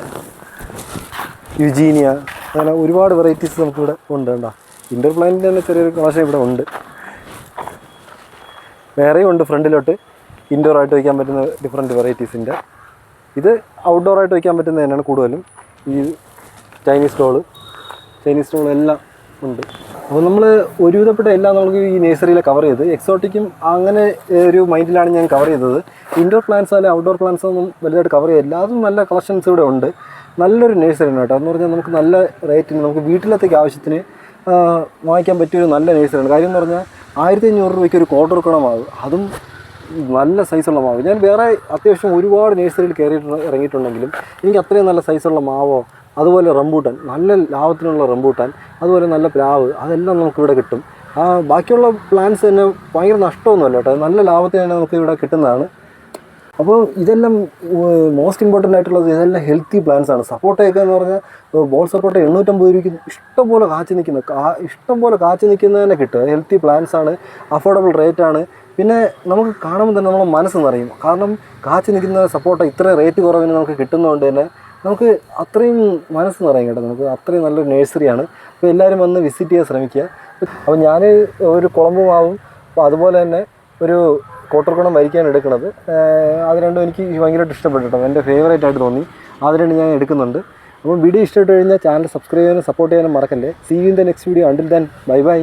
യുജീനിയ, അങ്ങനെ ഒരുപാട് വെറൈറ്റീസ് നമുക്കിവിടെ ഉണ്ട്. കണ്ടോ ഇൻഡോർ പ്ലാന്റിൻ്റെ തന്നെ ചെറിയൊരു കളക്ഷൻ ഇവിടെ ഉണ്ട്. വേറെയും ഉണ്ട് ഫ്രണ്ടിലോട്ട് ഇൻഡോർ ആയിട്ട് വയ്ക്കാൻ പറ്റുന്ന ഡിഫറെൻറ്റ് വെറൈറ്റീസിൻ്റെ. ഇത് ഔട്ട്ഡോർ ആയിട്ട് വയ്ക്കാൻ പറ്റുന്നത് തന്നെയാണ് കൂടുതലും. ഈ ചൈനീസ് സ്റ്റോൾ എല്ലാം ഉണ്ട്. അപ്പോൾ നമ്മൾ ഒരുവിധപ്പെട്ട എല്ലാം നമുക്ക് ഈ നേഴ്സറിയിൽ കവർ ചെയ്ത്, എക്സോട്ടിക്കും അങ്ങനെ ഒരു മൈൻഡിലാണ് ഞാൻ കവർ ചെയ്തത്. ഇൻഡോർ പ്ലാന്റ്സ് അല്ലെങ്കിൽ ഔട്ട്ഡോർ പ്ലാന്റ്സ് ഒന്നും വലുതായിട്ട് കവർ ചെയ്തില്ല. അതും നല്ല കളക്ഷൻസ് ഇവിടെ ഉണ്ട്. നല്ലൊരു നേഴ്സറിയാണ് കേട്ടോ. എന്ന് പറഞ്ഞാൽ നമുക്ക് നല്ല റേറ്റിന് നമുക്ക് വീട്ടിലത്തേക്ക് ആവശ്യത്തിന് വാങ്ങിക്കാൻ പറ്റിയൊരു നല്ല നേഴ്സറിയാണ്. കാര്യം എന്ന് പറഞ്ഞാൽ 1500 രൂപയ്ക്ക് ഒരു കോട്ടൂർക്കുളം മാവ്, അതും നല്ല സൈസുള്ള മാവ്. ഞാൻ വേറെ അത്യാവശ്യം ഒരുപാട് നേഴ്സറിയിൽ ഇറങ്ങിയിട്ടുണ്ടെങ്കിലും എനിക്ക് അത്രയും നല്ല സൈസുള്ള മാവോ, അതുപോലെ റംബൂട്ടാൻ, നല്ല ലാഭത്തിനുള്ള റംബൂട്ടാൻ, അതുപോലെ നല്ല പ്ലാവ്, അതെല്ലാം നമുക്കിവിടെ കിട്ടും. ബാക്കിയുള്ള പ്ലാന്റ്സ് തന്നെ ഭയങ്കര നഷ്ടമൊന്നുമല്ല കേട്ടോ, നല്ല ലാഭത്തിന് തന്നെ നമുക്ക് ഇവിടെ കിട്ടുന്നതാണ്. അപ്പോൾ ഇതെല്ലാം മോസ്റ്റ് ഇമ്പോർട്ടൻ്റ് ആയിട്ടുള്ളത് ഇതെല്ലാം ഹെൽത്തി പ്ലാന്റ്സ് ആണ്. സപ്പോട്ടയൊക്കെ എന്ന് പറഞ്ഞാൽ ബോൾ സപ്പോട്ട 850 രൂപയ്ക്ക് ഇഷ്ടംപോലെ കാച്ചു നിൽക്കുന്നത് തന്നെ കിട്ടുക. ഹെൽത്തി പ്ലാന്റ്സ് ആണ്, അഫോർഡബിൾ റേറ്റ് ആണ്. പിന്നെ നമുക്ക് കാണുമ്പോൾ തന്നെ നമ്മളെ മനസ്സ് നിറയും. കാരണം കാച്ചു നിൽക്കുന്ന സപ്പോട്ട ഇത്ര റേറ്റ് കുറവിന് നമുക്ക് കിട്ടുന്നതുകൊണ്ട് തന്നെ നമുക്ക് അത്രയും മനസ്സ് നിറയും കേട്ടോ. നമുക്ക് അത്രയും നല്ലൊരു നഴ്സറിയാണ്. അപ്പോൾ എല്ലാവരും വന്ന് വിസിറ്റ് ചെയ്യാൻ ശ്രമിക്കുക. അപ്പോൾ ഞാൻ ഒരു കുളമ്പ് മാവും അപ്പോൾ അതുപോലെ തന്നെ ഒരു കോട്ടർക്കുണം വരിക്കാൻ എടുക്കുന്നത്. അത് രണ്ടും എനിക്ക് ഭയങ്കരമായിട്ട് ഇഷ്ടപ്പെട്ടു കേട്ടോ, എൻ്റെ ഫേവറേറ്റ് ആയിട്ട് തോന്നി. അത് രണ്ട് ഞാൻ എടുക്കുന്നുണ്ട്. അപ്പോൾ വീഡിയോ ഇഷ്ടപ്പെട്ട് കഴിഞ്ഞാൽ ചാനൽ സബ്സ്ക്രൈബ് ചെയ്യാനും സപ്പോർട്ട് ചെയ്യാനും മറക്കല്ലേ. See you in the next video. Until then bye by.